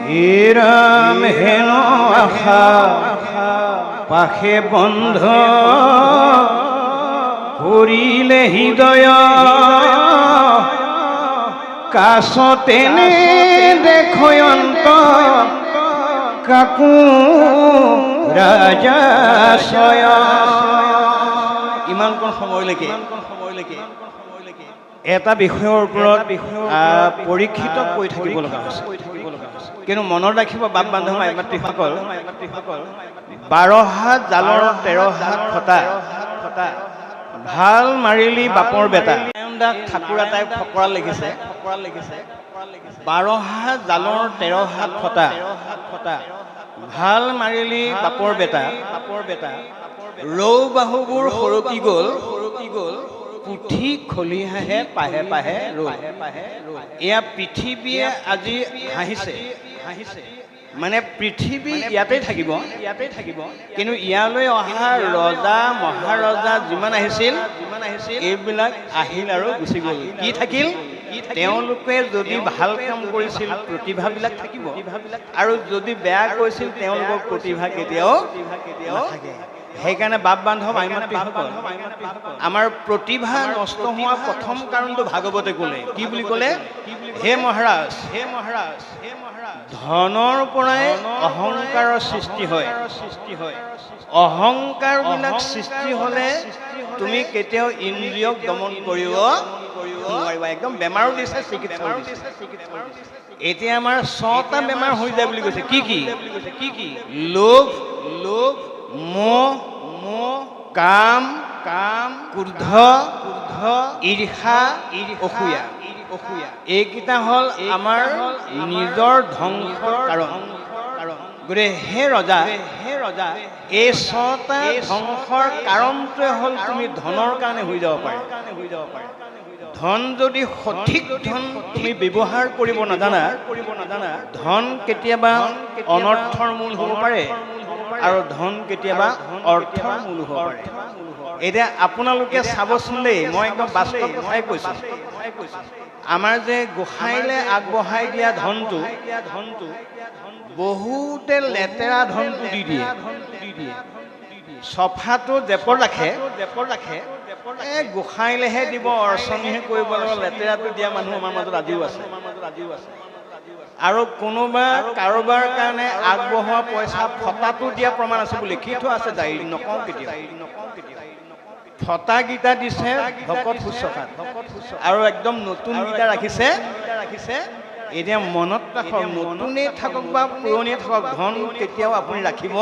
হীৰাম হেনো আশা পাশে বন্ধ কৰিলে হৃদয় কাছতেনে দেখয়ন্ত কাকো ৰাজাশয়। ইমানকণ সময়লৈকে এটা বিষয়ৰ ওপৰত পৰীক্ষিত কৈ থাকিব লগা হৈছে। কিন্তু মনত ৰাখিব বাপ বান্ধৱ মাই মাতৃসকল, 12 হাত জালৰ 13 হাত ফটা, ভাল মাৰিলি বাপৰ বেটা। ঠাকুৰ এটাই ফকৰা লিখিছে, 12 হাত জালৰ 13 হাত ফটা, ভাল মাৰিলি বাপৰ বেটা। ৰৌ বাহুবোৰ সৰকি গ'ল, পুঠি খলিহাহে পাহে পাহে ৰ'ল। এয়া পৃথিৱীয়ে আজি হাঁহিছে, মানে পৃথিৱী ইয়াতে থাকিব, কিন্তু ইয়ালৈ অহা ৰজা মহাৰজা যিমান আহিছিল এইবিলাক আহিল আৰু গুচি গ'ল। কি থাকিল? তেওঁলোকে যদি ভাল কাম কৰিছিল প্ৰতিভাবিলাক থাকিব, আৰু যদি বেয়া কৰিছিল তেওঁলোকৰ প্ৰতিভা কেতিয়াও নাথাকে। সেইকাৰণে বাপ বান্ধৱ মাই মাতৃসকল, আমাৰ প্ৰতিভা নষ্ট হোৱা প্ৰথম কাৰণটো ভাগৱতে ক'লে। কি বুলি ক'লে? হে মহাৰাজ, ধনৰ পৰাই অহংকাৰৰ সৃষ্টি হয়। অহংকাৰ বিলাক সৃষ্টি হ'লে তুমি কেতিয়াও ইন্দ্ৰিয়ক দমন কৰিব নোৱাৰিবা। একদম বেমাৰো দিছে, চিকিৎসা এতিয়া আমাৰ 6টা বেমাৰ হৈ যায় বুলি কৈছে। কি কি? লোভ, মোহ, কাম, ক্ৰোধ, ঈৰ্ষা, অসূয়া। এইকেইটা হ'ল আমাৰ নিজৰ ধ্বংসৰ কাৰণ। গতিকে হে ৰজা, এই 6টা ধ্বংসৰ কাৰণটোৱে হ'ল তুমি ধনৰ কাৰণে হৈ যাব পাৰে। ধন যদি সঠিক ধন তুমি ব্যৱহাৰ কৰিব নাজানা, ধন কেতিয়াবা অনৰ্থৰ মূল হ'ব পাৰে, আৰু ধন কেতিয়াবা অৰ্থৰ মূল হ'ব পাৰে। এতিয়া আপোনালোকে চাবচোন দেই, মই একদম বাস্তৱ কথাই কৈছোঁ। আমাৰ যে গোসাঁইলে আগবঢ়াই দিয়া ধনটো বহুতে লেতেৰা ধনটো দি দিয়ে। চফাটো জেপত ৰাখে, গোসাঁইলেহে দিব, অৰ্চনীহে কৰিব লাগিব। লেতেৰাটো দিয়া মানুহ আমাৰ মাজত আজিও আছে। আৰু কোনোবা কাৰোবাৰ কাৰণে আগবঢ়োৱা পইচা ফটাটো দিয়া প্ৰমাণ আছে বুলি লিখি থোৱা আছে, ডায়েৰী নকওঁ কেতিয়াও। ফটা গীতা দিছে ভকত শুশ্ৰূষাত, আৰু একদম নতুন গীতা ৰাখিছে। এতিয়া মনত ৰাখক, নতুনেই থাকক বা পুৰণিয়ে থাকক, ধন কেতিয়াও আপুনি ৰাখিব।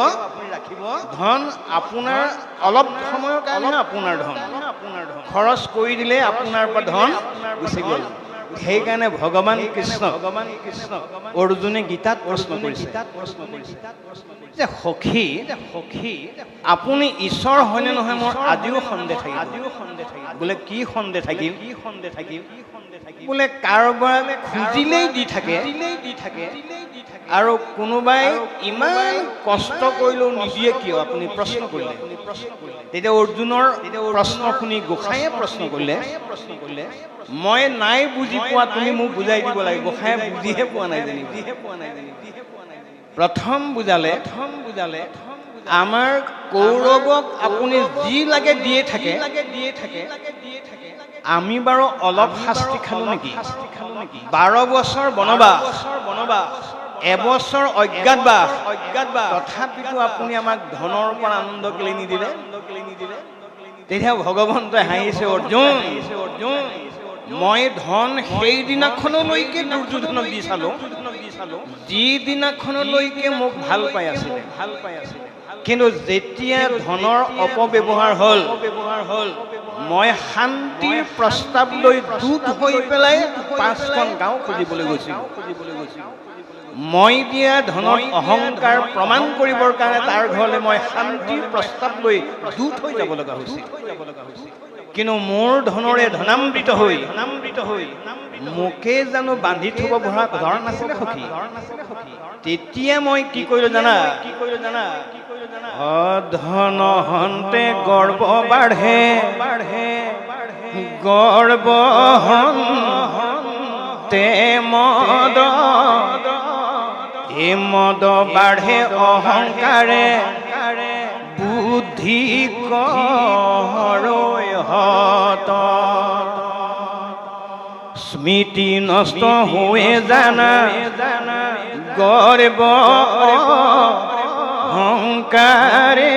ধন আপোনাৰ অলপ সময়ৰ কাৰণে আপোনাৰ ধন, খৰচ কৰি দিলে আপোনাৰ পৰা ধন গুচি গ'ল। সেইকাৰণে ভগৱান কৃষ্ণ অৰ্জুনে গীতাত প্ৰশ্ন কৰিছে যে সখী, আপুনি ঈশ্বৰ হয়নে নহয় মোৰ আজিও সন্দেহ থাকিল। বোলে কি সন্দেহ থাকিল? বোলে কাৰোবাৰ খুজিলেই দি থাকে, আৰু কোনোবাই ইমান কষ্ট কৰিলেও নিদিয়ে কিয়? আপুনি প্ৰশ্ন কৰিলে। তেতিয়া অৰ্জুনৰ প্ৰশ্ন শুনি গোসাঁইয়ে প্ৰশ্ন কৰিলে, মই নাই বুজি পোৱা, তুমি মোক বুজাই দিব লাগে। গোসাঁইয়ে বুজিহে পোৱা নাই যেনিবা। প্ৰথম বুজালে, আমাৰ কৌৰৱক আপুনি যি লাগে দিয়ে থাকে, আমি বাৰু অলপ শাস্তি খালো নেকি? 12 বছৰ বনবাস, এবছৰ অজ্ঞাতবাস, তথাপিতো আপুনি আমাক ধনৰ পৰা আনন্দ কেলে নিদিলে? তেতিয়া ভগৱন্তই হাঁহিছে, অৰ্জুন, মই ধন সেইদিনাখনলৈকে দুৰ্যোধনক দি চালো, যিদিনাখনলৈকে মোক ভাল পাই আছিলে। কিন্তু যেতিয়া ধনৰ অপব্যৱহাৰ হ'ল, মই শান্তিৰ প্ৰস্তাৱ লৈ দূত হৈ পেলাই 5খন গাঁও খুজিবলৈ গৈছিলো। মই দিয়া ধনৰ অহংকাৰ প্ৰমাণ কৰিবৰ কাৰণে তাৰ ঘৰলৈ মই শান্তিৰ প্ৰস্তাৱ লৈ দূত হৈ যাব লগা হৈছিল। কিন্তু মোৰ ধনৰে ধনামৃত হৈ মোকে জানো বান্ধি থব পৰা ঘৰ নাছিলে সখী? তেতিয়া মই কি কৰিলো জানা? ধন হন্তে গৰ্ব বাঢ়ে, গৰ্ব হন্তে মদ, হে মদ বাঢ়ে অহংকাৰে বুদ্ধি কৰৈ হত স্মৃতি নষ্ট হৈ জানা গৰ্ব অহংকাৰে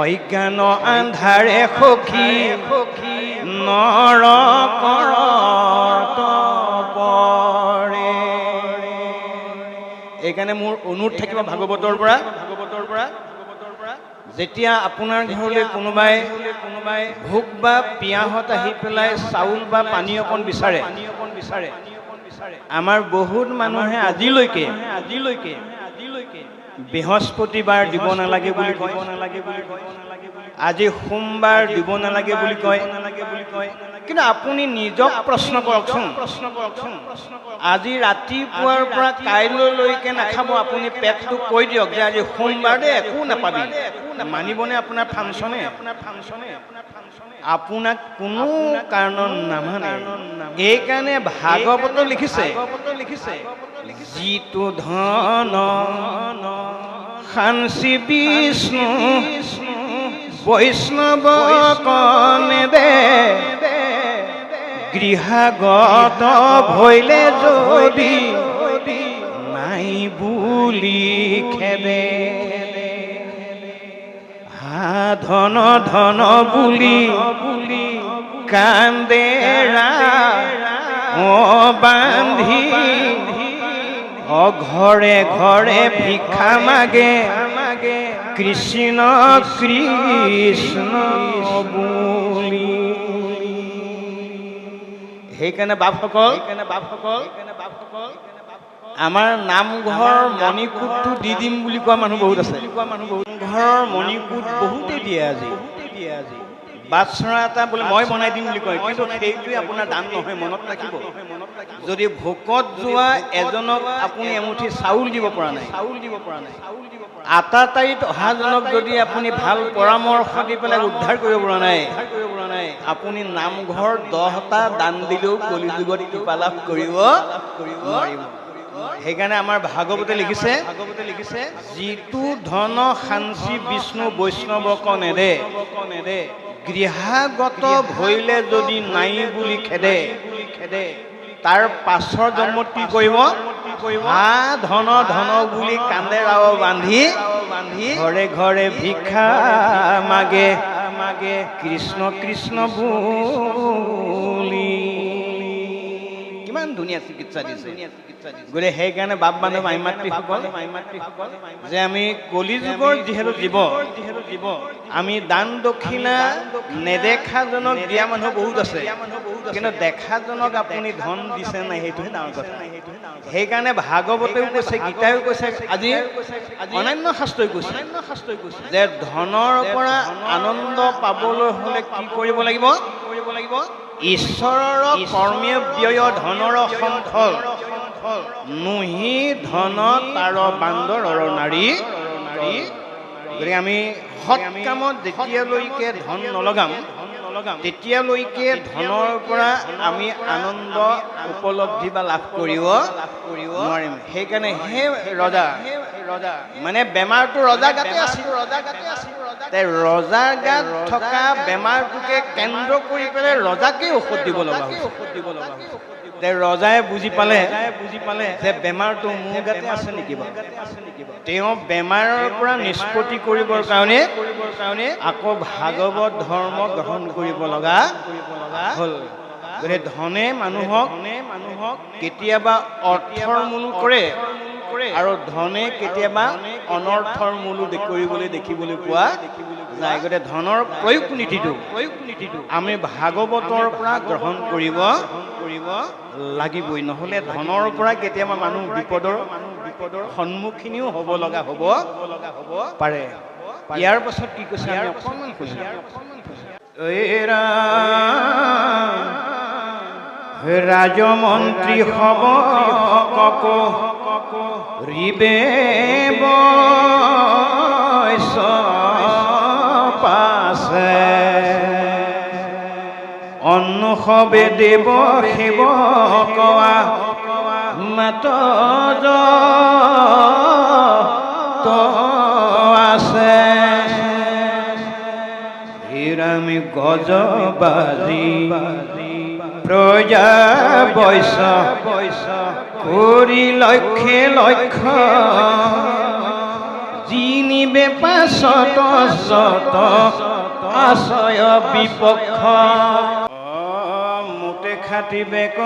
অজ্ঞান আন্ধাৰে সখী নৰকত পৰে। এইকাৰণে মোৰ অনুৰোধ থাকিব ভাগৱতৰ পৰা যেতিয়া আপোনাৰ ঘৰলৈ কোনোবাই ভোক বা পিয়াহত আহি পেলাই চাউল বা পানী অকণ বিচাৰে, আমাৰ বহুত মানুহে আজিলৈকে বৃহস্পতিবাৰ দিব নালাগে বুলি কয়, আজি সোমবাৰ দিব নালাগে বুলি কয়। কিন্তু আপুনি নিজক প্ৰশ্ন কৰকচোন, আজি ৰাতিপুৱাৰ পৰা কাইলৈলৈকে নাখাব, আপুনি পেটটো কৈ দিয়ক যে আজি সোমবাৰ দে, একো নাপাবি, মানিবনে আপোনাৰ ফাংচনে? আপোনাক কোনো কাৰণত নামানে। এইকাৰণে ভাগৱত লিখিছে যিটো ধন সাঞ্চি বিষ্ণু বৈষ্ণৱ কনে দে, গৃহাগত ভৈলে যদি নাই বুলি খেদে। ধন ধন বুলি কান্দেৰা বান্ধি ঘৰে ঘৰে ভিক্ষা মাগে কৃষ্ণ কৃষ্ণ বুলি। সেইকাৰণে বাপসকল আমাৰ নামঘৰ মণিকূটটো দি দিম বুলি কোৱা মানুহ বহুত আছে। ঘৰৰ মণিকূট বহুতেই দিয়ে আজি বাটচৰা এটা বোলে মই বনাই দিম বুলি কয়, কিন্তু সেইটোৱে আপোনাৰ দান নহয়। মনত ৰাখিব, যদি ভোকত যোৱা এজনক আপুনি এমুঠি চাউল দিব পৰা নাই, আটা তাৰিত অহাজনক যদি আপুনি ভাল পৰামৰ্শ দি পেলাই উদ্ধাৰ কৰিব পৰা নাই, আপুনি নামঘৰ 10টা দান দিলেও কলিযুগত কৃপা লাভ কৰিব নোৱাৰিব। সেইকাৰণে আমাৰ ভাগৱতে লিখিছে যিটো ধন সাঞ্চি বিষ্ণু বৈষ্ণৱক নেদে, গৃহাগত ভৈলে যদি নাই বুলি খেদে, তাৰ পাছৰ জন্মত কি কৰিব? ধন ধন বুলি কান্দেৰাও বান্ধি ঘৰে ঘৰে ভিক্ষা মাগে কৃষ্ণ কৃষ্ণ বুলি। কিমান ধুনীয়া চিকিৎসা দিছে। গতিকে সেইকাৰণে বাপ বান্ধৱ মাতৃসকল যে আমি কলিযুগৰ যিহেতু জীৱ, আমি দান দক্ষিণা নেদেখাজনক দিয়া মানুহ বহুত আছে, কিন্তু দেখাজনক আপুনি ধন দিছে নাই সেইটোহে ডাঙৰ কথা। সেইকাৰণে ভাগৱতেও কৈছে, গীতাও কৈছে, আজি অন্যান্য শাস্ত্ৰই কৈছে যে ধনৰ পৰা আনন্দ পাবলৈ হলে কি কৰিব লাগিব? ঈশ্বৰৰ কৰ্মে ব্যয় ধনৰ সন্থল, নুহি ধন তাৰ বান্দৰৰ নাৰী। গতিকে আমি সৎ কামত যেতিয়ালৈকে ধন নলগাম তেতিয়ালৈকে ধনৰ পৰা আমি আনন্দ উপলব্ধি বা লাভ কৰিব নোৱাৰিম। সেইকাৰণে হে ৰজা, মানে বেমাৰটো ৰজা গাতে আছিল, ৰজাৰ গাত থকা বেমাৰটোকে কেন্দ্ৰ কৰি পেলাই ৰজাকে ঔষধ দিব লগা হৈছে। ৰজাই বুজি পালে যে বেমাৰটো মোৰ গাতে আছে নেকি বাৰু। তেওঁ বেমাৰৰ পৰা নিষ্পত্তি কৰিবৰ কাৰণে আকৌ ভাগৱত ধৰ্ম গ্ৰহণ কৰিব লগা হ'ল। গতিকে ধনে মানুহক কেতিয়াবা অৰ্থৰ মূলো কৰে আৰু ধনে কেতিয়াবা অনৰ্থৰ মূলো দেখিবলৈ পোৱা যায়। গতিকে ধনৰ প্ৰয়োগ নীতিটো আমি ভাগৱতৰ পৰা গ্ৰহণ কৰিব লাগিবই, নহ'লে ধনৰ পৰা কেতিয়াবা মানুহ বিপদৰ সন্মুখীনো হ'ব লগা হ'ব পাৰে। ইয়াৰ পাছত কি কৈছে আমি অকণমান কৈছোঁ। ৰাজমন্ত্ৰী হ'ব ৰিবে পাছে, অন্ন সবে দেৱ সেৱক মাত তো আছে হিৰামি গজবাজি প্ৰজা বৈশ কৰি লক্ষ্যে লক্ষ্য জিনিবে পাছত যত আশ্ৰয় বিপক্ষ মোতে খাটিবে ক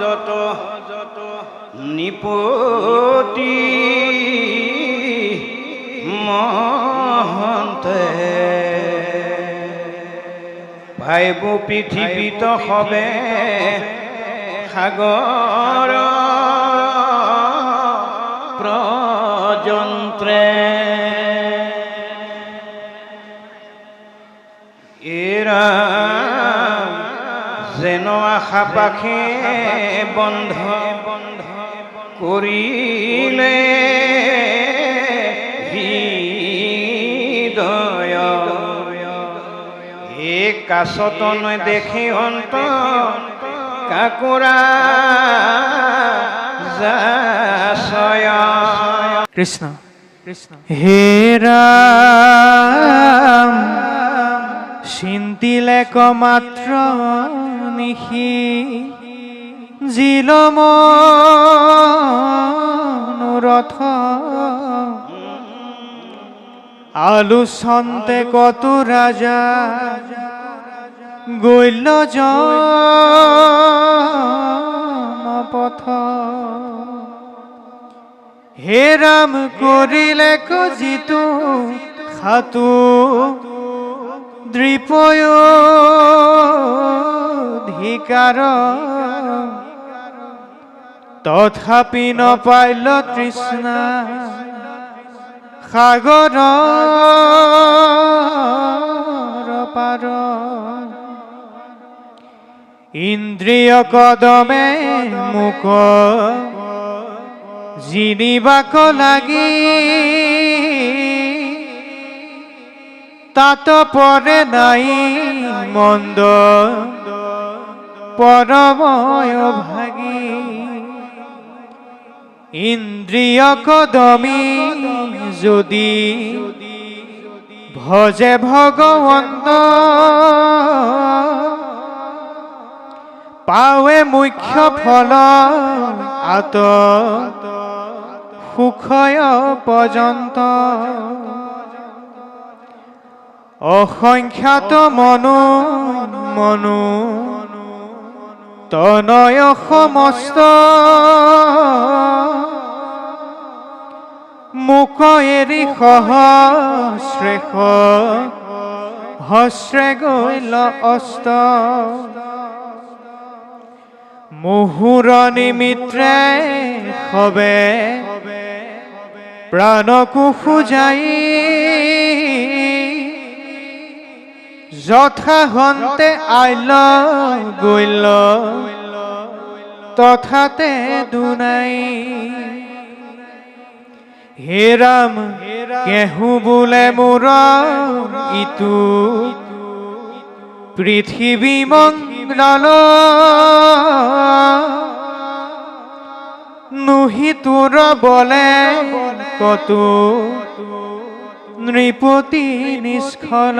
যত নিপতি মহন্তে ভাইব পৃথিৱীত হবে সাগৰ প্ৰযন্ত্ৰে এৰা যেন আশা পাখে বন্ধ কৰিলে হৃদয় এই কাছত নেদেখে অন্ত কাকুৰা যাচয় কৃষ্ণ কৃষ্ণ হে ৰাম চিন্তিলে মাত্ৰ নিশি জিলম ৰথ আলোচন্তে কত ৰাজা গৈল পথ হে ৰাম কৰিলে যিটো খাতু দৃপয়োধিকাৰ তথাপি নপাইল তৃষ্ণা সাগৰ পাৰ ইন্দ্ৰিয় কদমে মুক জিনিবাক লাগি তাত পৰে নাই মন্দ পৰময় ভাগি ইন্দ্ৰিয় কদমী যদি ভজে ভগৱন্ত পাৱে মুখ্য ফল আত সুখয় পৰ্যন্ত অসংখ্যাত মনো মনো তনয় সমস্ত মুখ এৰি সহস্ৰেশ হস্ৰে গৈল অস্ত মুহুৰ নিমিত্ৰে সবে প্ৰাণকো খুজাই যথা হন্তে আইল গৈল তথাতে দুনাই হে ৰাম কেহু বোলে মোৰ ইটো পৃথিৱী মংগল নুহি তোৰ বলে কতো নৃপতি নিষ্ফল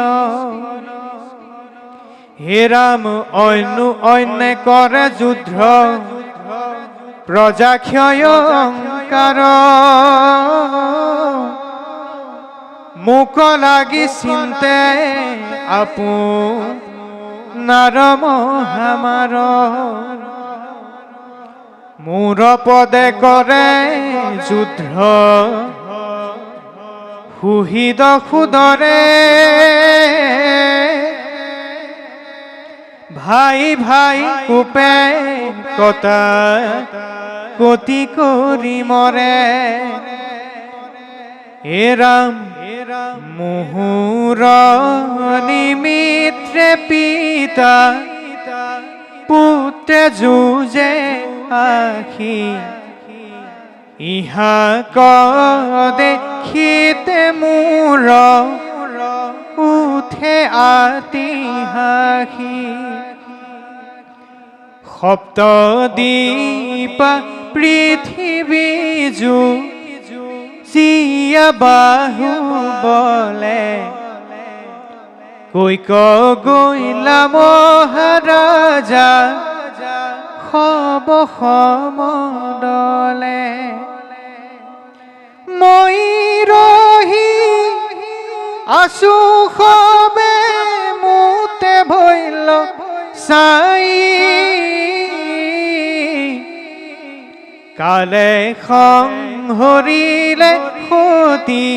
হে ৰাম অন্যে কৰে যুদ্ধ প্ৰজা ক্ষয়ংকাৰ মোক লাগি চিন্তে আপোনাৰ মহামাৰ মোৰ পদে কৰে যুদ্ধ সুহৃদ সুদৰে ভাই ভাই কোপে কটা কতি কৰি মৰে হে ৰাম মুহুৰ নিমিত্ৰে পিতা পুত্ৰে যুঁজে আখি ইহা দেখিতে মোৰ উঠে আতি হাসি সপ্তদ্বীপ পৃথিৱী জু জিয়া বাহু বলে কৈক গৈলা মহাৰাজা খব সমদলে মই ৰহি আছো সবে মোতে ভৈল চাই কালে সংহৰিলে সতী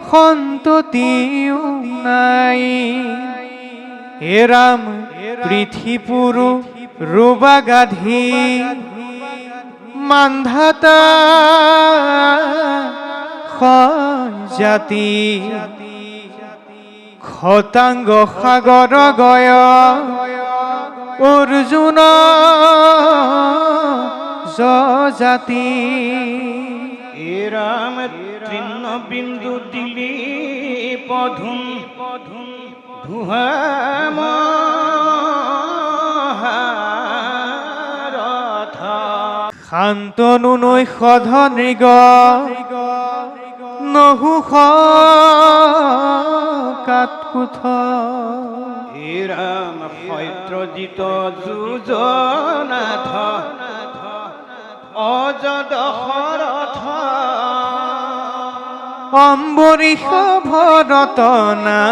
সন্ততিও নাই হে ৰাম পৃথিপুৰু ৰুবা গাধি মান্ধাতা জাতি খতাংগ সাগৰ গয় অৰ্জুন জাতি হে ৰাম তৃণ বিন্দু দিলি পধুম ধুহাম শান্তনু নৈষধ নৃগ নহুষ কাতকুথ হে ৰাম সত্যজিত যুজনাথ অযদ শৰথ অম্বৰীষ ভৰতনা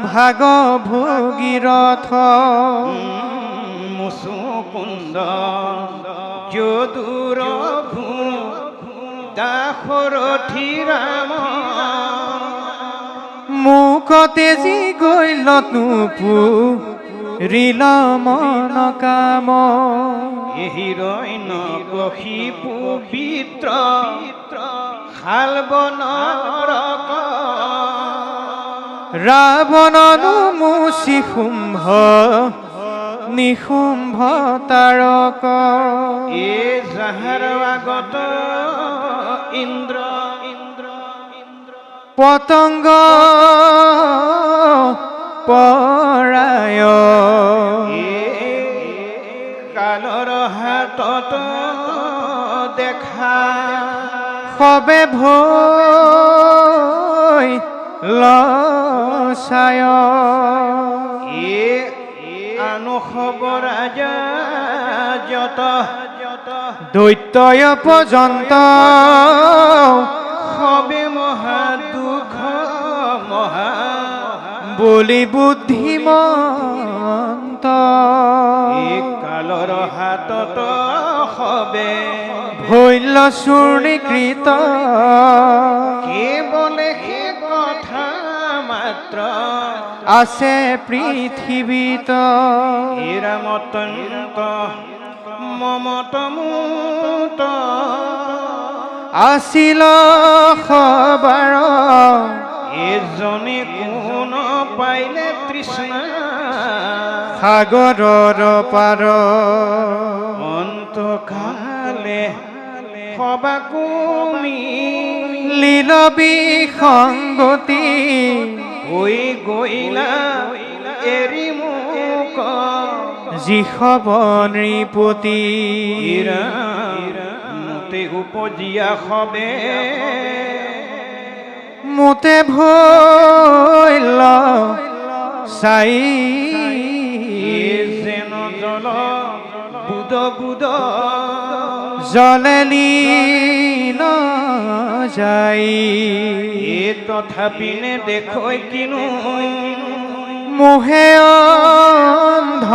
ভাগ ভগীৰথ মুচুকুন্দ যদুৰ ভূ দাসৰথী ৰাম মুখতে যি গৈল নুপু ৰিল মন কাম হিৰণ্য কশিপু বিত্ৰ শালবনৰক ৰাৱণনু মুচি শুম্ভ নিশুম্ভ তাৰক এ যাহাৰ আগত ইন্দ্ৰ পতংগ পৰায় কালৰ হাতত দেখা সবে ভৈ লসায় আনুসব ৰাজা যত দৈত্যয় পৰ্যন্ত সবে মহা দুখ মহা বলি বুদ্ধিমন্ত কালৰ হাতত সবে ভৈল চূৰ্ণীকৃত কেৱলে সে কথা মাত্ৰ আছে পৃথিৱীত ৰামতন্ত মমতমূত আছিল সবাৰ এজনে কোন পাইলে তৃষ্ণা সাগৰৰ পাৰ অন্তকালে সবাকুমি লীল বিসংগতি হৈ গইলা এৰি মোক যিষব নৃপতি মোতে উপজিয়া সবে মোতে ভৈল চাই যেন জল বুদ বুদ জলে লীন যাই তথাপিনে দেখৈ কিনো মোহে অন্ধ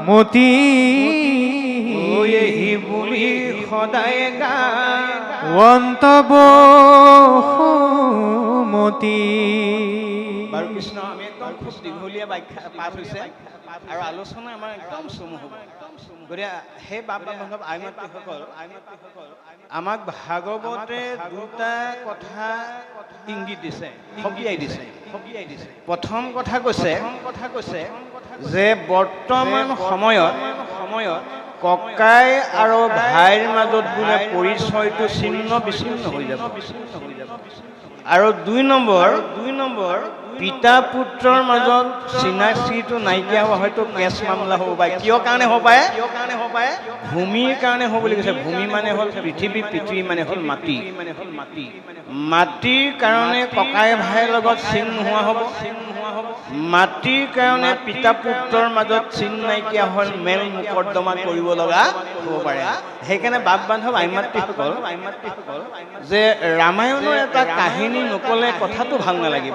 মতি এহি বুলি সদায় গা অন্তবসুমতি বাৰু কৃষ্ণ আমি একদম খুব দীঘলীয়া ব্যাখ্যা পাঠ হৈছে আৰু আলোচনা আমাৰ একদম চমু হ'ব গতিকে সেই বাপ বান্ধৱ আই মাতৃসকল আমাক ভাগৱতে দুটা কথা ইংগিত দিছে সকীয়াই দিছে প্ৰথম কথা কৈছে যে বৰ্তমান সময়ত ককাই আৰু ভাইৰ মাজত বোলে পৰিচয়টো ছিন্ন বিচ্ছিন্ন হৈ যাব আৰু 2 নম্বৰ পিতা পুত্ৰৰ মাজত চিনাক্সিটো নাইকিয়া হোৱা হয়তো কেছ মামলা হ'ব পাৰে কিয় কাৰণে হ'ব পাৰে ভূমিৰ কাৰণে হ'ব বুলি কৈছে ভূমি মানে হ'ল পৃথিৱী মানে হ'ল মাটিৰ কাৰণে ককাই ভাইৰ লগত চিন নোহোৱা হ'ব মাটিৰ কাৰণে পিতা পুত্ৰৰ মাজত চিন নাইকিয়া হ'ল মেল মোকদ্দমা কৰিব লগা হ'ব পাৰে সেইকাৰণে বাপ বান্ধৱ আইমাতৃসকল যে ৰামায়ণৰ এটা কাহিনী নকলে কথাটো ভাল নালাগিব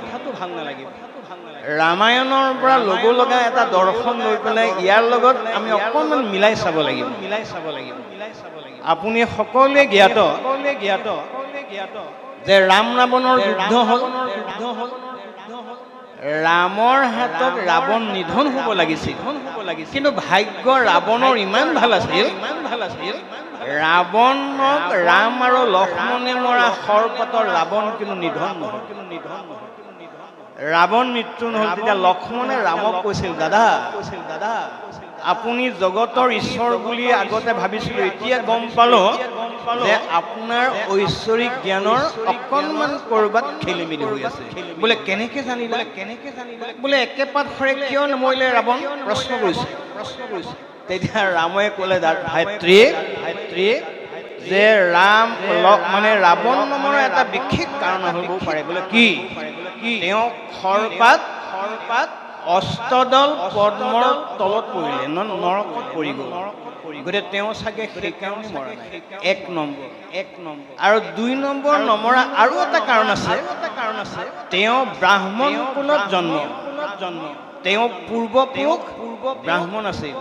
ৰামায়ণৰ পৰা ল'ব লগা এটা দৰ্শন লৈ পেলাই ইয়াৰ লগত আমি অকণমান মিলাই চাব লাগিব আপুনি সকলোৱে জ্ঞাত যে ৰাম ৰাৱণৰ যুদ্ধ হ'ল ৰামৰ হাতত ৰাৱণ নিধন হ'ব লাগিছিল কিন্তু ভাগ্য ৰাৱণৰ ইমান ভাল আছিল ৰাৱণক ৰাম আৰু লক্ষ্মণে মৰা সৰ্পতৰ ৰাৱণ কিন্তু নিধন নহ'ল ৰাৱণ মৃত্যু নহ'ল তেতিয়া লক্ষ্মণে ৰামক কৈছিল দাদা আপুনি জগতৰ ঈশ্বৰ বুলি আগতে ভাবিছিলো এতিয়া গম পালো যে আপোনাৰ ঐশ্বৰিক জ্ঞানৰ অকণমান ক'ৰবাত খেলি মেলি হৈ আছে বোলে কেনেকে জানিলে বোলে একেপাত খৰে কিয় নমৰিলে ৰাৱণ প্ৰশ্ন কৰিছে তেতিয়া ৰামে ক'লে ভাতৃ যে মানে ৰাৱণ নমৰা এটা বিশেষ কাৰণ হ'ব পাৰে বোলে কি তেওঁ খৰপাত অষ্টদল পদ্মৰ তলত পৰিলে নৰকত পৰি গ'ল গতিকে তেওঁ চাগে সেইকাৰণে মৰা নাই 1 নম্বৰ আৰু 2 নম্বৰ নমৰা আৰু এটা কাৰণ আছে তেওঁ ব্ৰাহ্মণ কুলত জন্ম তেওঁ পূৰ্বপুৰুষ ব্ৰাহ্মণ আছিল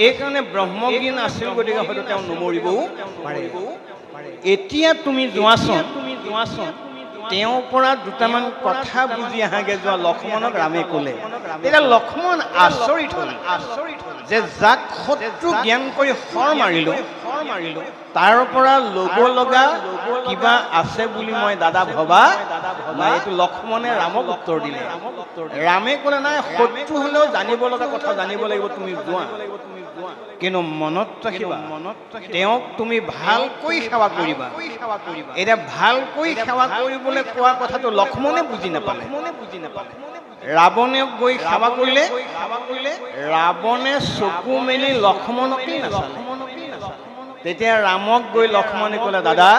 এইকাৰণে ব্ৰহ্মজ্ঞান আছিল গতিকে হয়তো তেওঁ নমৰিবও পাৰে এতিয়া তুমি যোৱাচোন তেওঁৰ পৰা দুটামান কথা বুজি আহাগে যোৱা লক্ষ্মণক ৰামে ক'লে তেতিয়া লক্ষ্মণ আচৰিত হ'ল যে যাক শত্ৰু জ্ঞান কৰি শৰ মাৰিলো তাৰ পৰা ল'ব লগা কিবা আছে বুলি মই দাদা ভবা নাই এইটো লক্ষ্মণে ৰামক উত্তৰ দিলে ৰামে ক'লে নাই শত্ৰু হ'লেও জানিব লগা কথা জানিব লাগিব তুমি যোৱা কিন্তু মনত ৰাখিবা তেওঁক তুমি ভালকৈ সেৱা কৰিবা এতিয়া ভালকৈ সেৱা কৰিবলৈ কোৱা কথাটো লক্ষ্মণে বুজি নাপালে ৰাৱণে গৈ সেৱা কৰিলে ৰাৱণে চকু মেলি লক্ষ্মণকেই নাচালে তেতিয়া ৰামক গৈ লক্ষ্মণে ক'লে দাদা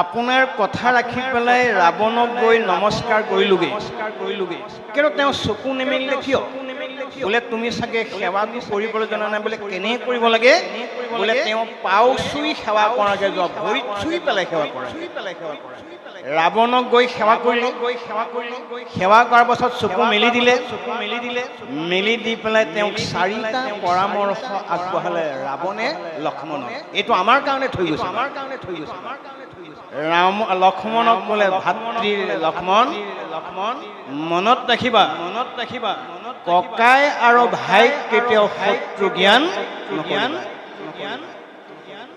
আপোনাৰ কথা ৰাখি পেলাই ৰাৱণক গৈ নমস্কাৰ কৰিলোগে কিন্তু তেওঁ চকু নেমেলিলে কিয় বোলে তুমি চাগে সেৱাটো কৰিবলৈ জনা নাই বোলে কেনে কৰিব লাগে বোলে তেওঁ পাও চুই সেৱা কৰাকে যোৱা ভৰিত চুই পেলাই সেৱা কৰা ৰাৱণক গৈ সেৱা কৰিলে সেৱা কৰাৰ পাছত চকু মেলি দিলে মেলি দি পেলাই তেওঁক 4টা পৰামৰ্শ আগবঢ়ালে ৰাৱণে লক্ষ্মণক এইটো আমাৰ কাৰণে থৈ গৈছে লক্ষ্মণক ক'লে ভাতৃ লক্ষ্মণ মনত ৰাখিবা ককাই আৰু ভাইক কেতিয়াও শত্ৰু জ্ঞান নকৰিবা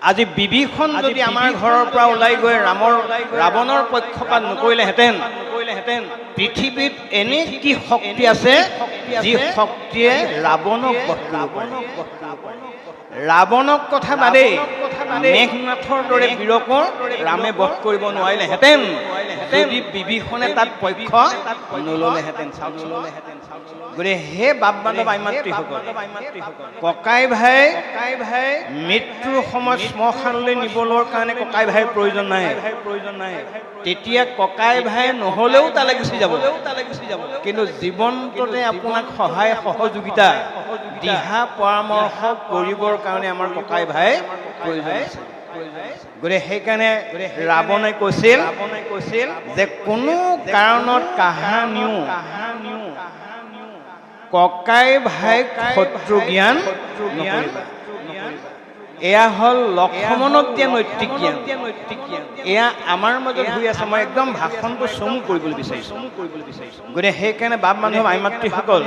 আজি বিভীষণ যদি আমাৰ ঘৰৰ পৰা ওলাই গৈ ৰাৱণৰ পক্ষপাত নকৰিলেহেঁতেন পৃথিৱীত এনে কি শক্তি আছে যি শক্তিয়ে ৰাৱণক কথা বাদেই মেঘনাথৰ দৰে বীৰকো ৰামে বধ কৰিব নোৱাৰিলেহেঁতেন যদি বিভীষণে তাত পক্ষ নল'লেহেঁতেন গতিকে হে বাপ বান্ধৱ আইমাতৃসকল ককাই ভাই মৃত্যুৰ সময়ত শ্মশানলৈ নিবলৈ কাৰণে ককাই ভাইৰ প্ৰয়োজন নাই তেতিয়া ককাই ভাই নহ'লেও তালৈ গুচি যাব কিন্তু জীৱনটোতে আপোনাক সহায় সহযোগিতা দিহা পৰামৰ্শ কৰিবৰ কাৰণে আমাৰ ককাই ভাই প্ৰয়োজন আছে গতিকে সেইকাৰণে ৰাৱণে কৈছিল যে কোনো কাৰণত কাহানিও ককাই ভাইক শত্ৰু জ্ঞান নকৰিবা এয়া হ'ল লক্ষ্মণক দিয়া নৈতিক জ্ঞান এয়া আমাৰ মাজত হৈ আছে মই একদম ভাষণটো চমু কৰিবলৈ বিচাৰিছোঁ গতিকে সেইকাৰণে বাপ বান্ধৱ আইমাতৃসকল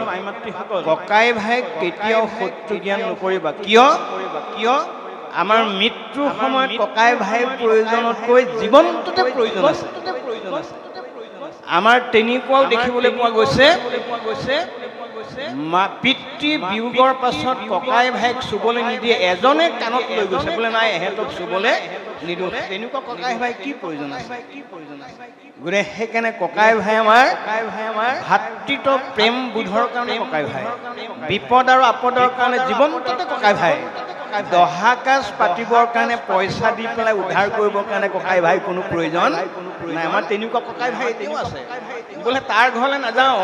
ককাই ভাইক কেতিয়াও শত্ৰু জ্ঞান নকৰিবা কিয় আমাৰ মৃত্যুৰ সময়ত ককাই ভাইৰ প্ৰয়োজনতকৈ জীৱনটোতে প্ৰয়োজন আছে আমাৰ তেনেকুৱাও দেখিবলৈ পোৱা গৈছে পিতৃ বিয়োগৰ পাছত ককাই ভাইক চুবলৈ নিদিয়ে, এজনে কাণত লৈ গৈছে বোলে নাই এহেঁতক চুবলৈ নিদিওঁ। তেনেকুৱা ককাই ভাই কি প্ৰয়োজন আছে? গতিকে সেইকাৰণে ককাই ভাই আমাৰ ভাতৃত্ব প্ৰেম বোধৰ কাৰণে ককাই ভাই, বিপদ আৰু আপদৰ কাৰণে জীৱন্ততে ককাই ভাই, দহা কাজ পাতিবৰ কাৰণে পইচা দি পেলাই উদ্ধাৰ কৰিবৰ কাৰণে ককাই ভাই কোনো প্ৰয়োজন নাই। আমাৰ তেনেকুৱা ককাই ভাই এতিয়াও আছে। বোলে তাৰ ঘৰলৈ নাযাওঁ,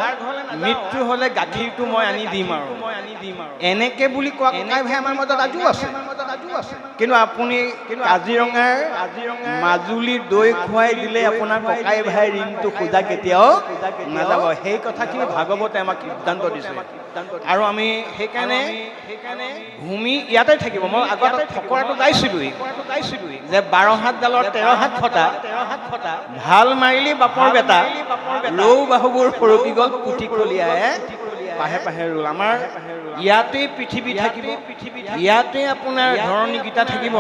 মৃত্যু হ'লে গাখীৰটো মই আনি দিম আৰু এনেকে বুলি কোৱা ককাই ভাই আমাৰ মাজত আজিও আছে। কিন্তু আপুনি কাজিৰঙাৰ মাজুলীৰ দৈ খুৱাই দিলে আপোনাৰ ককাই ভাই ঋণটো খোজা কেতিয়াও নাযাব। সেই কথাখিনি ভাগৱতে আমাক সিদ্ধান্ত দিছে। আৰু আমি সেইকাৰণে ভূমি ইয়াতে থাকিব। মই আগত ফকৰাটো গাইছিলোঁৱেই যে 12 হাত ডালৰ 13 হাত ফটা, ভাল মাৰিলি বাপৰ বেটা, ৰৌ বাহুবোৰ সৰকি গ'ল পুতি কলিয়াই পাহে পাহে ৰুল। আমাৰ ইয়াতেই পৃথিৱী থাকিব, ইয়াতে আপোনাৰ ধৰণী গীতা থাকিব,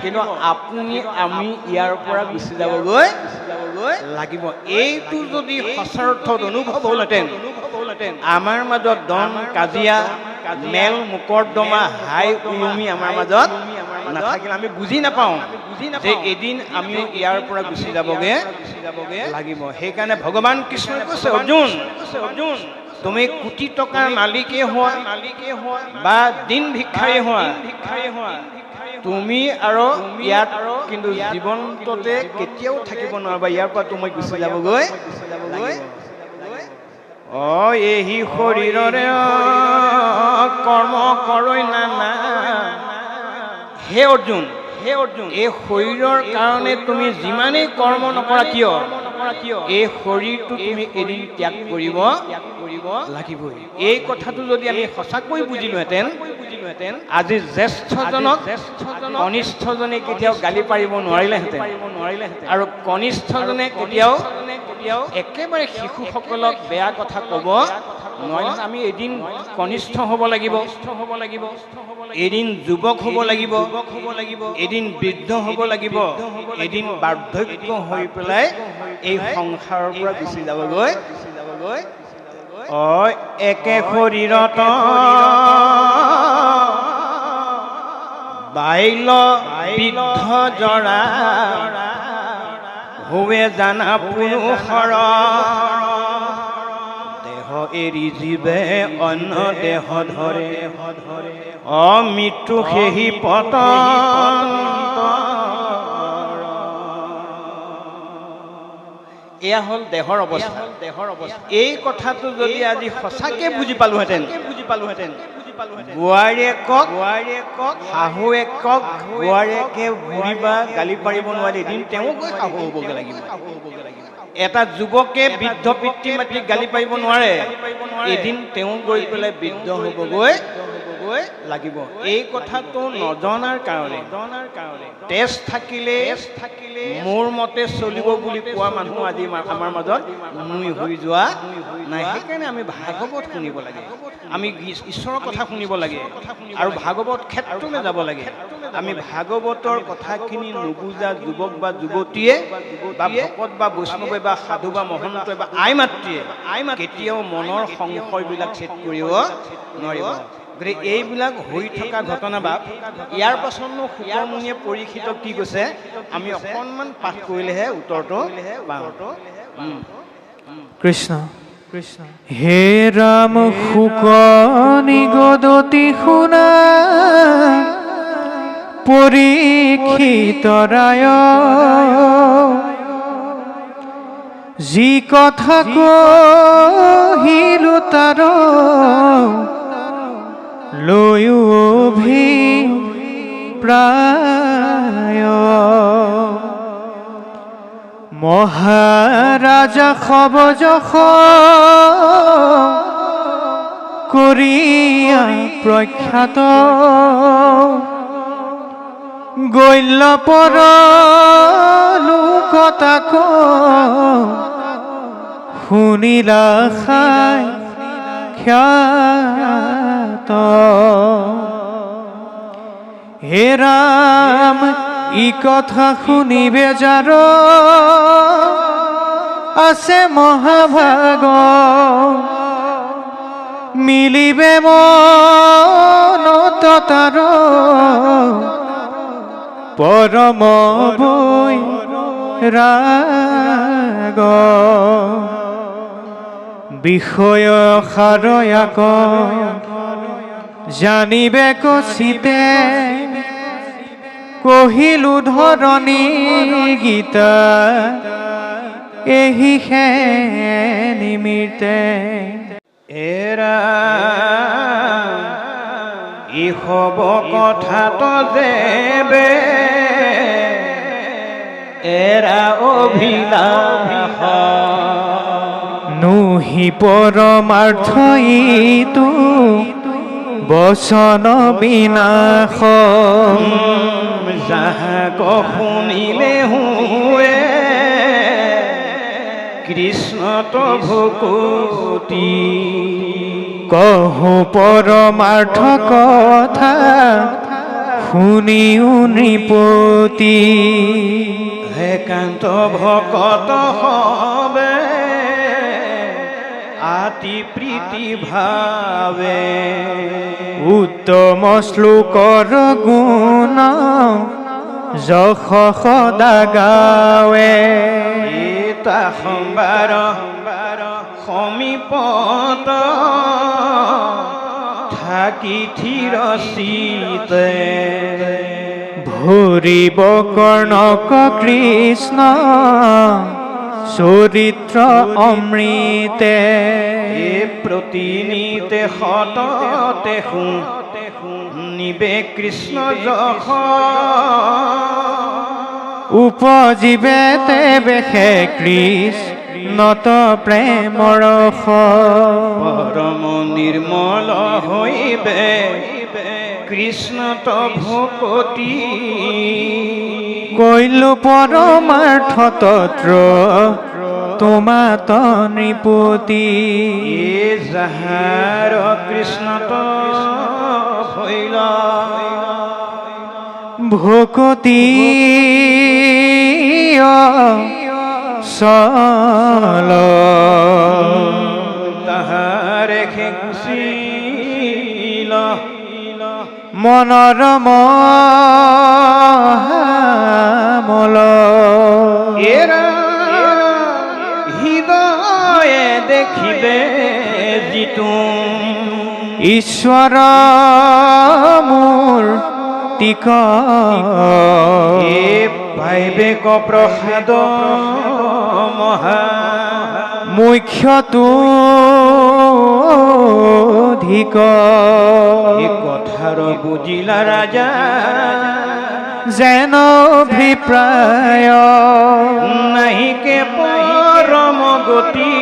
কিন্তু আপুনি আমি ইয়াৰ পৰা গুচি যাবগৈ লাগিব। এইটো যদি সচাৰ্থত অনুভৱ হ'লহেঁতেন, আমাৰ মাজত দন কাজিয়া মেল মোকৰ্দমা হাই উৰুমি আমাৰ মাজত নাথাকিলে আমি বুজি নাপাওঁ যে এদিন আমিও ইয়াৰ পৰা গুচি যাবগৈ লাগিব। সেইকাৰণে ভগৱান কৃষ্ণই কৈছে, অৰ্জুন তুমি কোটি টকাৰ মালিকেই হোৱা বা দিন ভিক্ষাৰী হোৱা, তুমি আৰু ইয়াত কিন্তু জীৱন্ততে কেতিয়াও থাকিব নোৱাৰিবা, ইয়াৰ পৰা তুমি গুচি যাবগৈ লাগিব। এহি শৰীৰৰে কৰ্ম কৰৈ নানা। হে অৰ্জুন, এই শৰীৰৰ কাৰণে তুমি যিমানেই কৰ্ম নকৰা কিয়, এই শৰীৰটো তুমি এদিন ত্যাগ কৰিব লাগিবই। এই কথাটো যদি আমি সঁচাকৈ বুজিলোহেঁতেন, আজি জ্যেষ্ঠজনক কনিষ্ঠজনে কেতিয়াও গালি পাৰিব নোৱাৰিলেহেঁতেন, আৰু কনিষ্ঠজনে কেতিয়াও একেবাৰে শিশুসকলক বেয়া কথা ক'ব নোৱাৰিলে। আমি এদিন কনিষ্ঠ হ'ব লাগিব, এদিন যুৱক হ'ব লাগিব, এদিন বৃদ্ধ হ'ব লাগিব, এদিন বাৰ্ধক্য হৈ পেলাই এই সংসাৰৰ পৰা গুচি যাবগৈ। একে শৰীৰত বাইল বৃদ্ধ জৰা, হোৱে জানা পুৰুষৰ দেহ এৰি জীৱে অন্য দেহ ধৰে, মৃত্যু সেহি পতন্ত। এয়া হ'ল দেহৰ অৱস্থা। এই কথাটো যদি আজি সঁচাকে বুজি পালোহেঁতেন, বোৱাৰীয়েকক শাহুৱেকক বোৱাৰীয়েকে বুঢ়ী বা গালি পাৰিব নোৱাৰে, এদিন তেওঁ গৈ শাহু হ'বগৈ লাগিব। এটা যুৱকে বৃদ্ধ পিতৃ মাতৃক গালি পাৰিব নোৱাৰে, এদিন তেওঁ গৈ পেলাই বৃদ্ধ হ'বগৈ লাগিব। এই কথাটো নজনাৰ কাৰণে তেজ থাকিলে মোৰ মতে চলিব বুলি কোৱা মানুহ আজি আমাৰ মাজত নুই হৈ যোৱা নাই। সেইকাৰণে আমি ভাগৱত শুনিব লাগে, আমি ঈশ্বৰৰ কথা শুনিব লাগে, আৰু ভাগৱত ক্ষেত্ৰলৈ যাব লাগে। আমি ভাগৱতৰ কথাখিনি নুবুজা যুৱক বা যুৱতীয়ে বা ভকত বা বৈষ্ণৱে বা সাধু বা মহন্তই বা আই মাতৃয়ে কেতিয়াও মনৰ সংশয়বিলাক ছেদ কৰিব নোৱাৰিব। গতিকে এইবিলাক হৈ থকা ঘটনা বা ইয়াৰ পাছতনো সুকমুনিয়ে পৰীক্ষিত কি কৈছে, আমি অকণমান পাঠ কৰিলেহে উত্তৰটো পাওঁ। কৃষ্ণ হে ৰাম শুক নিগদতি শুনা, পৰীক্ষিত ৰায় যি কথা কহিলো তাৰ লৈও অভিপ্ৰায়। মহাৰাজা সবযশ কৰিয়া প্ৰখ্যাত, গল্য পৰ লোকতাক শুনিলা খাই খ্যাত। হে ৰাম ই কথা শুনিবে যাৰ আছে মহাভাগ, মিলিবে মনত তাৰ পৰম বৈ ৰাগ বিষয় সাৰয়াক জানিবে কচিতে কহিলু ধৰণী গীতা এহিহে নিমিতে এৰা ই হব কথাত যেবে এৰা অভিলাষ নুহি পৰমাৰ্থ ইটো বচন বিনাশ যাহাক শুনিলে হুৱে কৃষ্ণত ভকতি কহো পৰমাৰ্থ কথা শুনিও নৃপতি একান্ত ভকত হবে আতি প্ৰীতি ভাৱে উত্তম শ্লোকৰ গুণ যশ সদা গাৱে এটা সম্বাৰ সমীপত থাকি থিৰ চিতে ভৰিব কৰ্ণক কৃষ্ণ চৰিত্ৰ অমৃতে প্ৰতিনিতে সততে নিবে কৃষ্ণ যশ উপজীৱে তেবেশে কৃষ্ণত প্ৰেমৰ ৰস পৰম নিৰ্মল হৈবে কৃষ্ণত ভকতি কৈলো পৰমাৰ্থ তত্ৰ তোমাত নৃপতি যাহাৰ কৃষ্ণত হৈল ভকতি চল তাহাৰে খেছিল মনৰ মল এৰা হৃদয়ে দেখিবে যিটো ঈশ্বৰ মোৰ তিক ভাইবেক প্ৰসাদ মহা মুখ্যটো ধিক কথাৰ বুজিলা ৰাজা যেন অভিপ্ৰায় নাহিকে পৰম গতি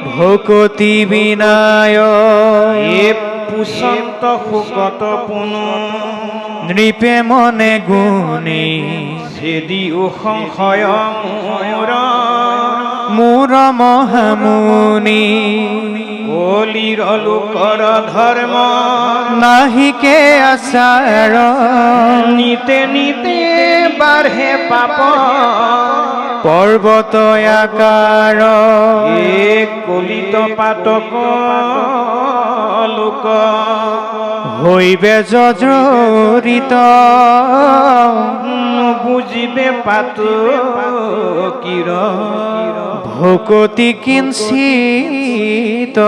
ভকতি বিনায় পুষন্ত সুগত পুনু নৃপে মনে গুণী ছেদিও সংশয় মোৰ মহামুনি কলিৰ লোকৰ ধৰ্ম নাহিকে আচাৰ নিতে নিতে বাঢ়ে পাপ পৰ্বত আকাৰ কলিত পাতক লোক হৈবে জজৰিত বুজিবে পাত কিৰ ভকতি কিঞ্চিত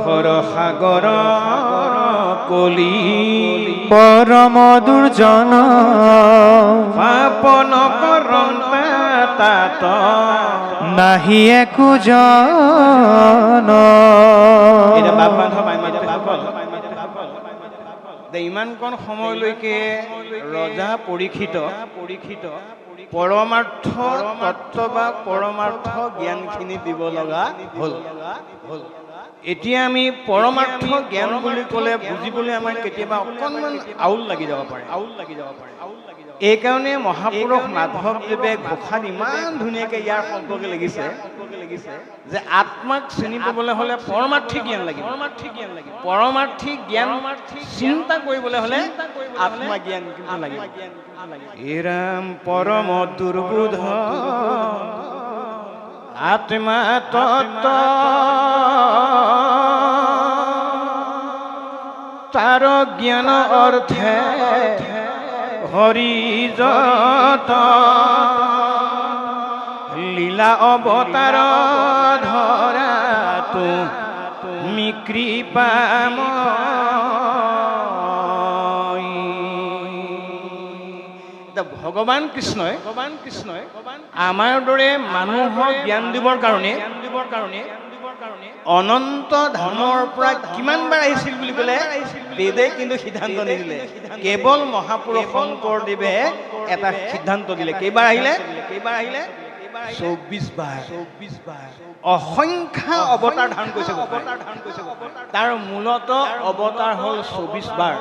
দুখৰ সাগৰ কলি পৰম দুৰ্জন পাপন তাত নাহি একো জন ইমানকণ সময়লৈকে ৰজা পৰীক্ষিত পৰমাৰ্থ তত্ত্ব বা পৰমাৰ্থ জ্ঞানখিনি দিব লগা হ'ল এতিয়া আমি পৰমাৰ্থ জ্ঞান বুলি ক'লে বুজিবলৈ আমাৰ কেতিয়াবা অকণমান আউল লাগি যাব পাৰে এইকাৰণে মহাপুৰুষ মাধৱদেৱে ঘোষাত ইমান ধুনীয়াকৈ ইয়াৰ সম্পৰ্কে লিখিছে যে আত্মাক চিনি পাবলৈ হ'লে পৰমাৰ্থিক জ্ঞান লাগিব পৰমাৰ্থিক জ্ঞান চিন্তা কৰিবলৈ হ'লে আত্মা জ্ঞান কিন্তু লাগিব ৰাম পৰম দুৰ্বোধ আত্মা তত্ত্ব তাৰ জ্ঞান অৰ্থে হৰিজত লীলা অৱতাৰ ধৰা তুমি কৃপাময়। ভগৱান কৃষ্ণই আমাৰ দৰে মানুহক জ্ঞান দিবৰ কাৰণে অনন্ত ধামৰ পৰা কিমান বাৰ আহিছিল বুলি ক'লে বেদে কিন্তু সিদ্ধান্ত নিদিলে। কেৱল মহাপুৰুষ শংকৰদেৱে এটা সিদ্ধান্ত দিলে। কেইবাৰ আহিলে? 24 বাৰ। অসংখ্য অৱতাৰ ধাৰণ কৰিছে। তাৰ মূলত অৱতাৰ হ'ল 24 বাৰ,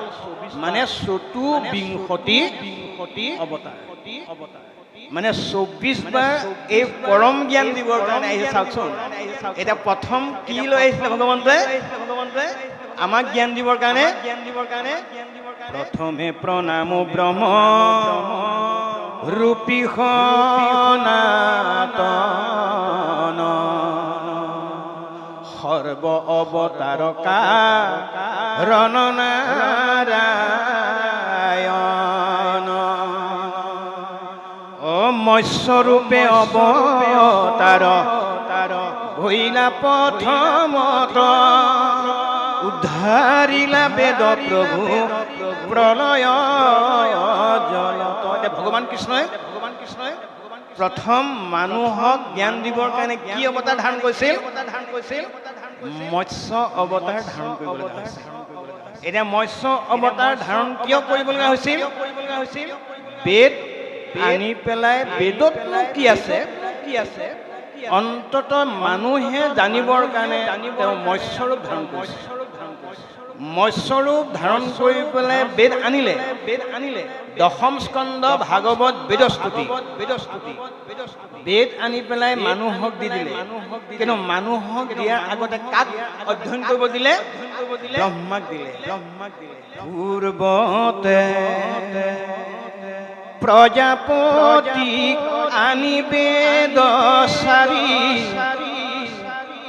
মানে 24 অৱতাৰ। মানে 24 বাৰ এই পৰম জ্ঞান দিবৰ কাৰণে আহিছে। চাওকচোন, এতিয়া প্ৰথম কি লৈ আহিছিলে ভগৱন্তই আমাক জ্ঞান দিবৰ কাৰণে? প্ৰথমে প্ৰণাম ব্ৰহ্ম ৰূপী সনাতন সৰ্ব অৱতাৰ কাৰণ নাৰায়ণ মৎস্যৰূপে অৱতাৰ ভৈলা প্ৰথমত উদ্ধাৰিলা বেদ প্ৰভু প্ৰলয় জলত। ভগৱান কৃষ্ণই প্ৰথম মানুহক জ্ঞান দিবৰ কাৰণে কি অৱতাৰ ধাৰণ কৰিছিল? মৎস্য অৱতাৰ ধাৰণ কৰিবলগা হৈছিল। এতিয়া মৎস্য অৱতাৰ ধাৰণ কিয় কৰিবলগা হৈছিল? বেদ আনি পেলাই বেদতনো কি আছে অন্তত মানুহে জানিবৰ কাৰণে তেওঁ মৎস্যৰূপ ধাৰণ কৰিছে। মৎস্যৰূপ ধাৰণ কৰি পেলাই বেদ আনিলে। দশম স্কন্ধ ভাগৱত বেদস্তুতি বেদ আনি পেলাই মানুহক দি দিলে। কিন্তু মানুহক দিয়াৰ আগতে কাক অধ্যয়ন কৰিব দিলে? ব্ৰহ্মাক দিলে। পূৰ্বতে প্ৰজাপতি আনি বেদ সাৰি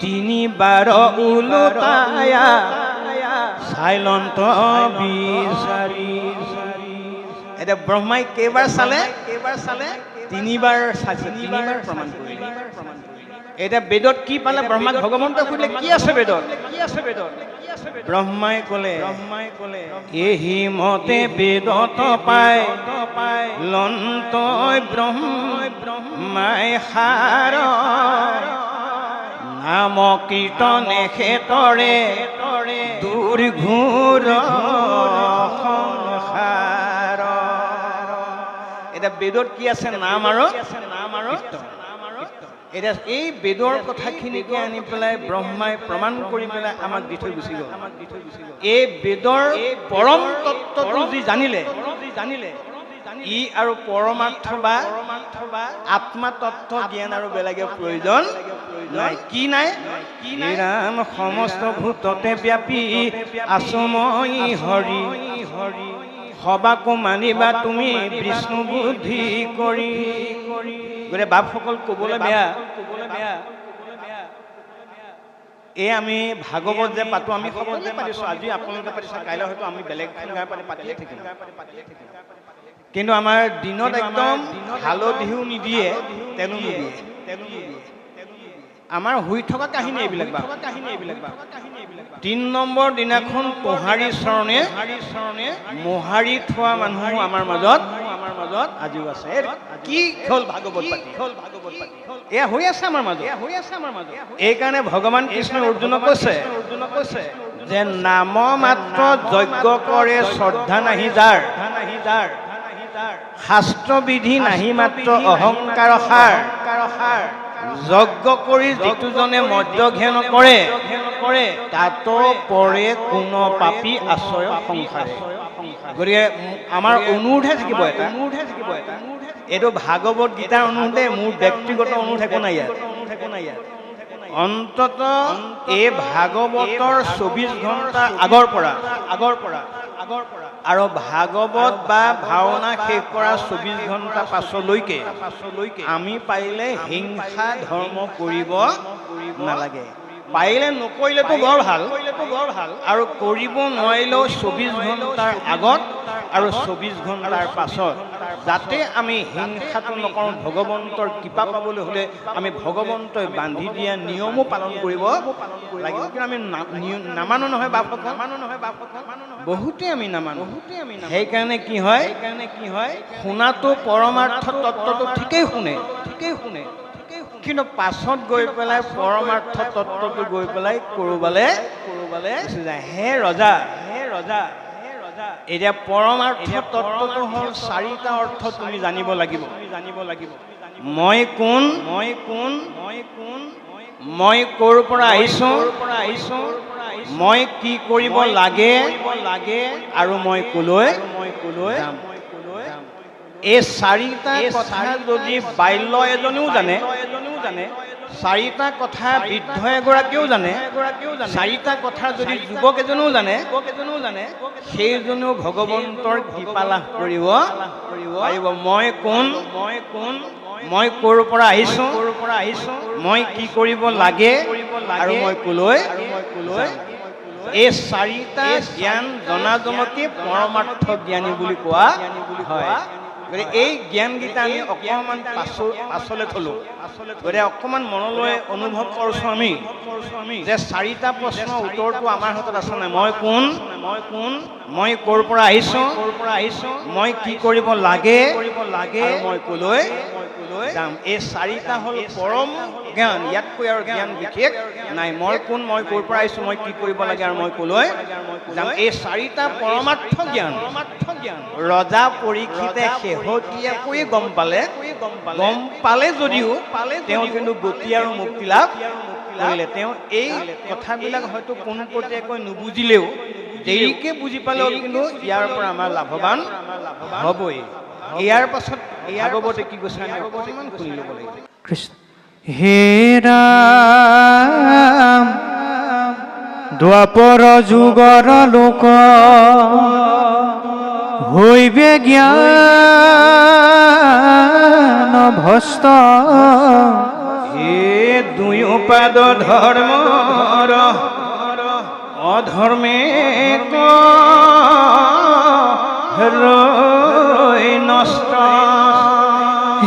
3 বাৰ ওলোটায়া চাইলন্ত বিচাৰি। এতিয়া ব্ৰহ্মাই কেইবাৰ চালে? 3 বাৰ চাইছে, 3 বাৰ প্ৰমাণ কৰিলে। এতিয়া বেদত কি পালে? ব্ৰহ্মাক ভগৱন্তই সুধিলে কি আছে বেদত? ব্ৰহ্মাই ক'লে এহি মতে বেদত পায় লন্তই ব্ৰহ্মাই সাৰ নাম কীৰ্তনে খেতৰে দুৰ্ঘোৰ সংসাৰ। এতিয়া বেদত কি আছে? নাম আৰু কীৰ্তন। এতিয়া এই বেদৰ কথাখিনিকে আনি পেলাই ব্ৰহ্মাই প্ৰমাণ কৰি পেলাই আমাক দি থৈ গুচি গ'ল। এই বেদৰ পৰম তত্ত্বটো যি জানিলে ই আৰু পৰমাৰ্থ বা আত্মা তত্ত্ব জ্ঞান আৰু বেলেগে প্ৰয়োজন নাই। কি নাই? ৰাম সমস্ত ভূততে ব্যাপী আছো মই হৰি সবাকো মানিবা তুমি বিষ্ণু বুদ্ধি কৰি। গতিকে বাপসকল ক'বলৈ বেয়া। এই আমি ভাগৱত যে পাতো, আমি সকলোৱে পাতিছো। আজি আপোনালোকে পাতিছে, কাইলৈ হয়তো আমি বেলেগ পাতিয়ে থাকিম। কিন্তু আমাৰ দিনত একদম হালধিও নিদিয়ে, তেলো নিদিয়ে। আমাৰ শুই থকা কাহিনী এইবিলাক। 3 নম্বৰ দিনাখন পহাৰী চৰণে মোহাৰি থোৱা মানুহ আমাৰ মাজত আজিও আছে। কি হ'ল ভাগৱত পাতি? এয়া হৈ আছে আমাৰ মাজত। এইকাৰণে ভগৱান কৃষ্ণই অৰ্জুনক কৈছে যে নাম মাত্ৰ যজ্ঞ কৰে শ্ৰদ্ধা নাহি যাৰ শাস্ত্ৰ বিধি নাহি মাত্ৰ অহংকাৰ সাৰ যজ্ঞ কৰি যিটোজনে মদ্যঘেন কৰে তাতো পৰে কোনো পাপী আশ্ৰয় সংসাৰে। গতিকে আমাৰ অনুৰোধে থাকিব এটা, এইটো ভাগৱত গীতাৰ অনুৰোধে, মোৰ ব্যক্তিগত অনুৰোধ একো নাই ইয়াত। অন্তত এই ভাগৱতৰ 24 ঘণ্টা আগৰ পৰা আৰু ভাগৱত বা ভাওনা শেষ কৰা 24 ঘণ্টা পাছলৈকে আমি পাৰিলে হিংসা ধৰ্ম কৰিব নালাগে। পাৰিলে নকৰিলেতো বৰ ভাল আৰু কৰিব নোৱাৰিলেও 24 ঘণ্টাৰ আগত আৰু 24 ঘণ্টাৰ পাছত যাতে আমি হিংসাটো নকৰোঁ। ভগৱন্তৰ কৃপা পাবলৈ হ'লে আমি ভগৱন্তই বান্ধি দিয়া নিয়মো পালন কৰিব লাগিব। কিন্তু আমি নামানো নহয় বাপসকল, বহুতে আমি নামানো। সেইকাৰণে কি হয়, শুনাটো পৰমাৰ্থ তত্ত্বটো ঠিকেই শুনে, কিন্তু পাছত গৈ পেলাই পৰমাৰ্থ তত্ত্বটো গৈ পেলাই কৰবালে গুচি যায়। হে ৰজা, এতিয়া পৰমাৰ্থ তত্ত্বটো হ'ল 4টা অৰ্থ তুমি জানিব লাগিব। মই কোন, মই ক'ৰ পৰা আহিছোঁ, মই কি কৰিব লাগে আৰু মই ক'লৈ যাম। এই 4টা কথা যদি বাল্য এজনেও জানে, 4টা কথা বৃদ্ধ এগৰাকীও জানে, 4টা কথা যদি যুৱক এজনেও জানে, সেইজনেও ভগৱন্তৰ কৃপা লাভ কৰিব পাৰিব। মই কোন, মই ক'ৰ পৰা আহিছোঁ, মই কি কৰিব লাগে আৰু মই ক'লৈ যাম। এই 4টা জ্ঞান জনাজনকে পৰমাৰ্থ জ্ঞানী বুলি কোৱা হয়। গতিকে এই জ্ঞানকেইটা আমি অকণমান পাছলৈ থলোঁ। গতিকে অকণমান মনলৈ অনুভৱ কৰিছোঁ আমি যে 4টা প্ৰশ্নৰ উত্তৰটো আমাৰ হাতত আছে নাই। মই কোন, মই ক'ৰ পৰা আহিছোঁ, মই কি কৰিব লাগে আৰু মই ক'লৈ যাম। এই 4টা হ'ল পৰম জ্ঞান, ইয়াতকৈ আৰু জ্ঞান বিশেষ নাই। মই কোন, মই ক'ৰ পৰা আহিছোঁ, মই কি কৰিব লাগে আৰু মই ক'লৈ যাম। এই 4টা পৰমাৰ্থ জ্ঞান ৰজা পৰীক্ষিতে শেহতীয়াকৈ গম পালে যদিও তেওঁ কিন্তু গতি আৰু মুক্তি লাভ কৰিলে। তেওঁ এই কথাবিলাক হয়তো পোনপটীয়াকৈ নুবুজিলেও দেৰিকে বুজি পালেও কিন্তু ইয়াৰ পৰা আমাৰ লাভৱান হ'বই। ইয়াৰ পাছত ভাগৱতে কি কৈছে আমি অকণমান শুনি ল'ব লাগিব। কৃষ্ণ হে ৰাম দ্বাপৰ যুগৰ লোক হৈবে জ্ঞান ভস্ত, হে দুয়োপাদ ধৰ্মৰ অধৰ্মে ৰৈ নষ্ট।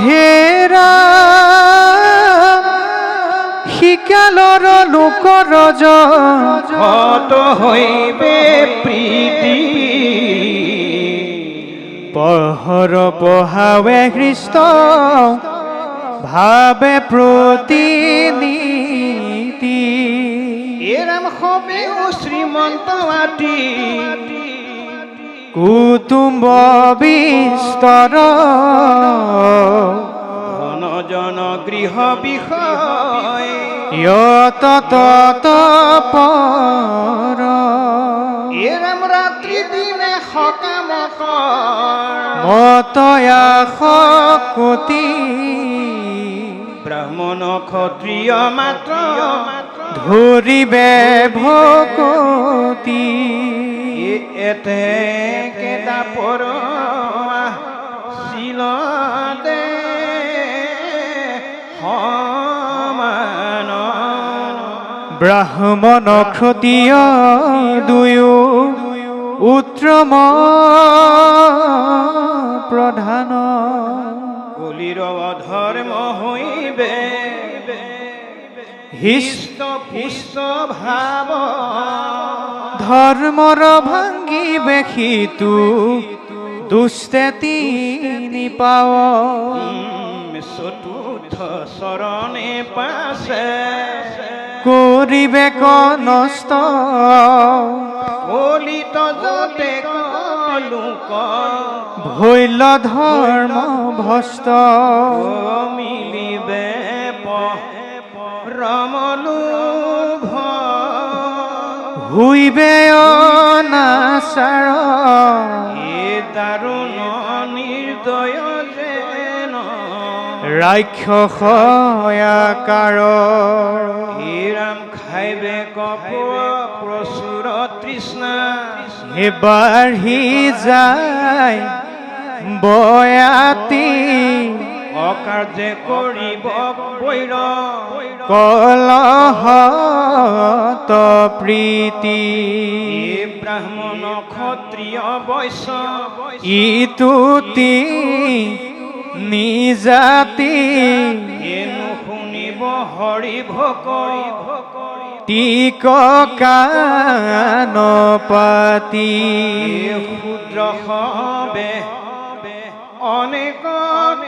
হে ৰাম শিকালৰ লোক ৰজ হত হৈবে প্ৰীতি, পহৰ পহাৱে খ্ৰীষ্ট ভাবে প্ৰতিনীতি। এ ৰাম হবেও শ্ৰীমন্ত মাতি, কুটুম্ব বিস্তৰ ধন জন গৃহ বিষয়, ইয়ত তত পৰ। এ ৰাম ৰাত্ৰি দিনে সকাম মতয়া শকতি, ব্ৰাহ্মণ ক্ষত্ৰিয় মাত্ৰ ধৰিবে ভকতি। এতে কেদা পৰ শিলতে সমান, ব্ৰাহ্মণ ক্ষত্ৰিয় দুয়ো উত্তম প্ৰধান। কলিৰ অধৰ্ম হৈবে হিষ্ট পুষ্ট ভাৱ, ধৰ্মৰ ভাঙ্গিবে সিটো দুষ্টে তিনি পাৱ। চতুৰ্থ চৰণে পাছে কৰিবে নষ্ট, কলিত যতে কলোক ভৈল ধৰ্ম ভস্ত। মিলিবে ৰমলোভ হুইবে অনাচাৰ, এ দাৰুণ নিৰ্দয় যেন ৰাক্ষস আকাৰ। হে ৰাম খাইবে কপোৱা প্ৰচুৰ তৃষ্ণা, হে বাঢ়ি যায় বয়াতি অকাৰ্যে কৰিব বৈৰ কলহত প্ৰীতি এই ব্ৰাহ্মণ ক্ষত্ৰিয় বৈশ্য ইতুতি নিজাতি এনো শুনিব হৰি ভোক টিক কাণপাতি ক্ষুদ্ৰ সবে অনেক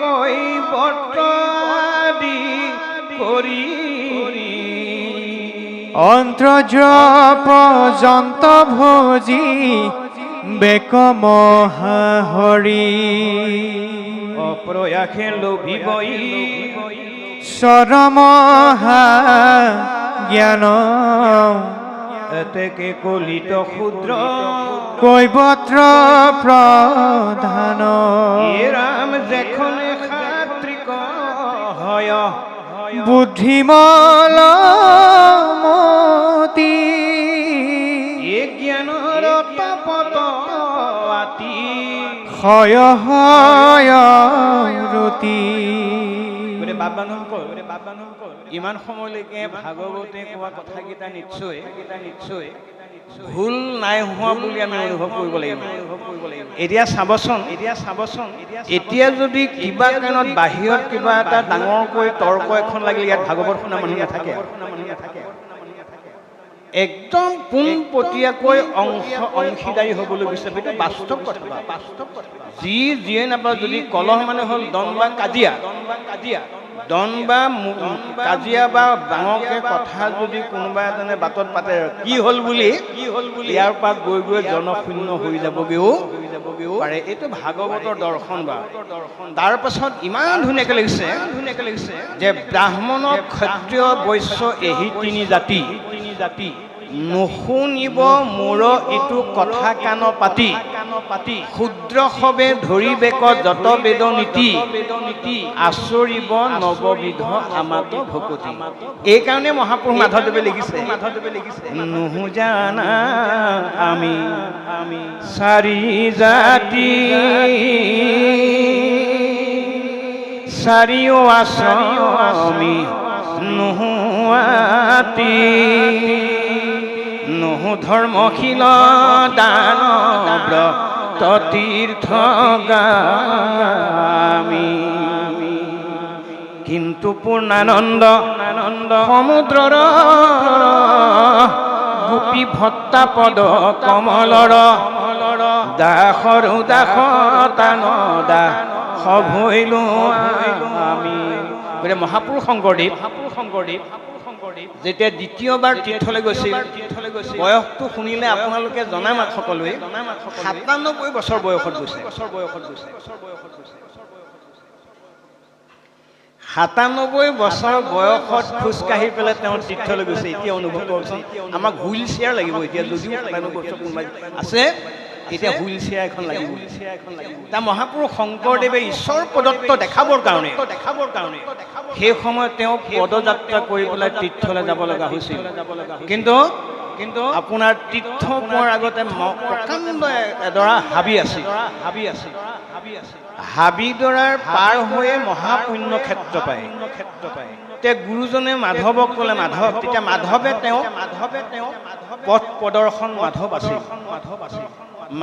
কৈবৰ্ত আদি কৰি অন্ত্ৰজপ যন্ত ভোজি বেক মহাহৰি অপ্ৰয়াসে লোভিবই চৰমহা জ্ঞান এতেকে কলিত ক্ষুদ্ৰ কৈবত্ৰ প্ৰধান এ ৰাম যেখনে সাত্ৰিক হয় বুদ্ধিমল মতি এ জ্ঞানৰ তপত আতি হয় হয় ৰুতি ইমান সময়লৈকে ভাগৱতে কোৱা কথাকেইটা নিশ্চয় ভুল নাই হোৱা বুলি আমি অনুভৱ কৰিব লাগিব। এতিয়া চাবচোন এতিয়া যদি কিবা কাৰণত বাহিৰত কিবা এটা ডাঙৰকৈ তৰ্ক এখন লাগিলে ইয়াত ভাগৱত শুনা মানুহ নাথাকে। একদম পোনপটীয়াকৈ অংশীদাৰী হ'বলৈ বিচাৰে, সেইটো বাস্তৱ কথা। যিয়ে নাপায়, যদি কলহ মানে হ'ল দন বা কাজিয়া বা ডাঙৰকে কথা যদি কোনোবা এজনে বাটত পাতে কি হ'ল বুলি ইয়াৰ পৰা গৈ জনশূন্য হৈ যাবগেও পাৰে। এইটো ভাগৱতৰ দৰ্শন। বা তাৰ পাছত ইমান ধুনীয়াকে লিখিছে যে ব্ৰাহ্মণ ক্ষত্ৰিয় বৈশ্য এহি তিনি জাতি নুশুনিব মোৰ ইটো কথা কাণ পাতি ক্ষুদ্ৰ সবে ধৰিবেক যত বেদ নীতি আচৰিব নৱবিধ আমাত ভকতি। এইকাৰণে মহাপুৰুষ মাধৱদেৱে লিখিছে নুজানা আমি চাৰি জাতি চাৰিও আশ্ৰমি নোহোৱাতি নহু ধৰ্মশীল দানব্ৰ তীৰ্থগামী কিন্তু পূৰ্ণানন্দ সমুদ্ৰৰ গোপী ভট্টা পদ কমলৰ দাসৰ দাসতানদা সভৈলো আমি। গতিকে মহাপুৰুষ শংকৰদেৱ যেতিয়া দ্বিতীয়বাৰ তীৰ্থলৈ গৈছিল, বয়সটো শুনিলে আপোনালোকে জনাই মাত সকলোৱে ৯৭ বছৰ বয়সত গৈছে। ৯৭ বছৰ বয়সত খোজকাঢ়ি পেলাই তেওঁ তীৰ্থলৈ গৈছে। এতিয়া অনুভৱ কৰকচোন, আমাক হুইল চেয়াৰ লাগিব এতিয়া, যদিও ৯৭ বছৰ কোনোবাই আছে এতিয়া হুইল চেয়াৰ এখন লাগিব। তাৰ মহাপুৰুষ শংকৰদেৱে ঈশ্বৰ প্ৰদত্ত দেখাবৰ কাৰণে সেই সময়ত তেওঁ পদযাত্ৰা কৰি পেলাই তীৰ্থলৈ যাব লগা হৈছিল। কিন্তু আপোনাৰ তীৰ্থ পোৱাৰ আগতে প্ৰকাণ্ড এডৰা হাবি আছিল। হাবিডৰাৰ পাৰ হৈয়ে মহাপুণ্য ক্ষেত্ৰ পায়। তেতিয়া গুৰুজনে মাধৱক ক'লে, তেতিয়া মাধৱে তেওঁ পথ প্ৰদৰ্শন মাধৱ আছিল।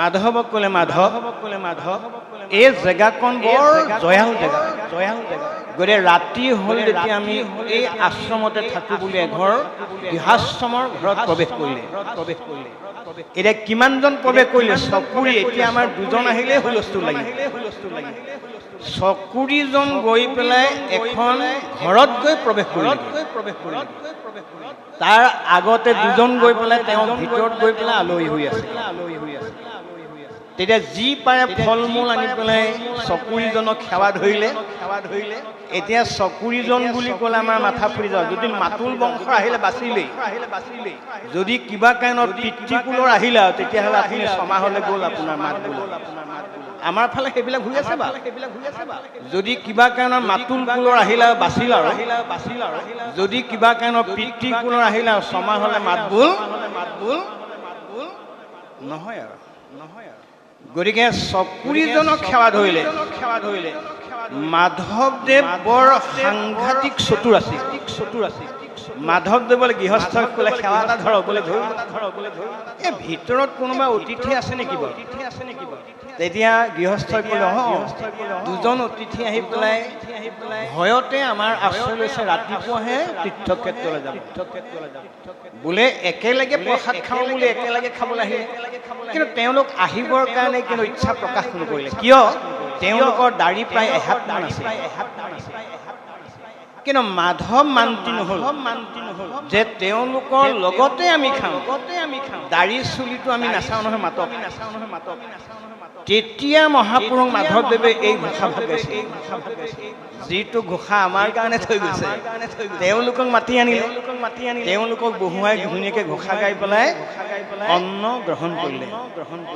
মাধৱক ক'লে, মাধৱ এই জেগাকণ বৰ জয়াল জেগা। গতিকে ৰাতি হ'ল যেতিয়া আমি এই আশ্ৰমতে থাকো বুলি এঘৰ গৃহাশ্ৰমৰ ঘৰত প্ৰৱেশ কৰিলে। এতিয়া কিমানজন প্ৰৱেশ কৰিলে? চকুৰি। এতিয়া আমাৰ দুজন আহিলে হুলস্থুল লাগিল। চকুৰিজন গৈ পেলাই এখন ঘৰত গৈ প্ৰৱেশ কৰিলে। তাৰ আগতে দুজন গৈ পেলাই তেওঁ ভিতৰত গৈ পেলাই আলহী হৈ আছে। তেতিয়া যি পাৰে ফল মূল আনি পেলাই চকুৰিজনক সেৱা ধৰিলে। এতিয়া চকুৰিজন বুলি ক'লে আমাৰ মাথা ফুৰি যাওঁ। যদি মাতুল বংশ আহিলে বাচিলেই, যদি কিবা কাৰণত পিতৃকুলৰ আহিলে তেতিয়াহ'লে আপুনি ছমাহলৈ গ'ল, আপোনাৰ মাত গ'ল। আমাৰ ফালে সেইবিলাক ঘূৰি আছে বা যদি কিবা কাৰণত মাতুল কুলৰ আহিলে বাচিল, আৰু যদি কিবা কাৰণত পিতৃকুলৰ আহিলে ছমাহলৈ মাত গ'ল নহয় আৰু। গতিকে চকুৰিজনক সেৱা ধৰিলে। মাধৱদেৱ বৰ সাংঘাতিক চতুৰ আছিল মাধৱদেৱলৈ গৃহস্থসকলে সেৱা এটা ধৰক এই ভিতৰত কোনোবা অতিথি আছে নেকি বাৰু তেতিয়া গৃহস্থসকলে দুজন অতিথি আহি পেলাই ভয়তে আমাৰ আশ্ৰয় লৈছে ৰাতিপুৱাহে তীৰ্থক্ষেত্ৰলৈ যাব বোলে একেলগে প্ৰসাদ খাওঁ বুলি একেলগে খাবলৈ আহিলে কিন্তু তেওঁলোক আহিবৰ কাৰণে কিন্তু ইচ্ছা প্ৰকাশ নকৰিলে কিয় তেওঁলোকৰ দাড়ি প্ৰায় এহাতমান আছে কিন্তু মাধৱ মান্তি নহ'ল যে তেওঁলোকৰ লগতে আমি খাওঁ দাড়ি চুলিটো আমি নাচাওঁ নহয় মাতক তেতিয়া মহাপুৰুষ মাধৱদেৱে এই ঘোষা ভাগ গাইছে যিটো ঘোষা আমাৰ কাৰণে থৈ গৈছে তেওঁলোকক মাতি আনিলে তেওঁলোকক বহুৱাই ধুনীয়াকৈ ঘোষা গাই পেলাই অন্ন গ্ৰহণ কৰিলে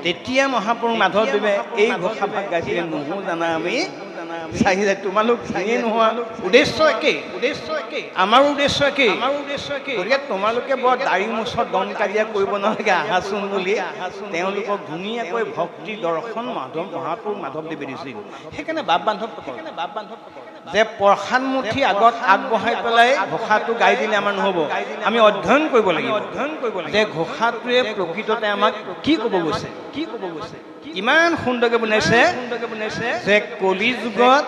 তেতিয়া মহাপুৰুষ মাধৱদেৱে এই ঘোষা ভাগ গাইছিলে নহো জানা আমি চাহিদা তোমালোক চিনিয়ে নোহোৱা উদ্দেশ্য একেই আমাৰো উদ্দেশ্য একেই গতিকে তোমালোকে বৰ দাড়ি মুছত দন কাজিয়া কৰিব নালাগে আহাচোন বুলি তেওঁলোকক ধুনীয়াকৈ ভক্তি দৰ্শন মহাপুৰুষ মাধৱদেৱে দিছিল সেইকাৰণে বাপ বান্ধৱ যে প্ৰসাদমুঠি আগত আগবঢ়াই পেলাই ঘোষাটো গাই দিলে আমাৰ নহ'ব আমি অধ্যয়ন কৰিব লাগিব যে ঘোষাটোৱে প্ৰকৃততে আমাক কি ক'ব গৈছে ইমান সুন্দৰকৈ বনাইছে যে কলি যুগত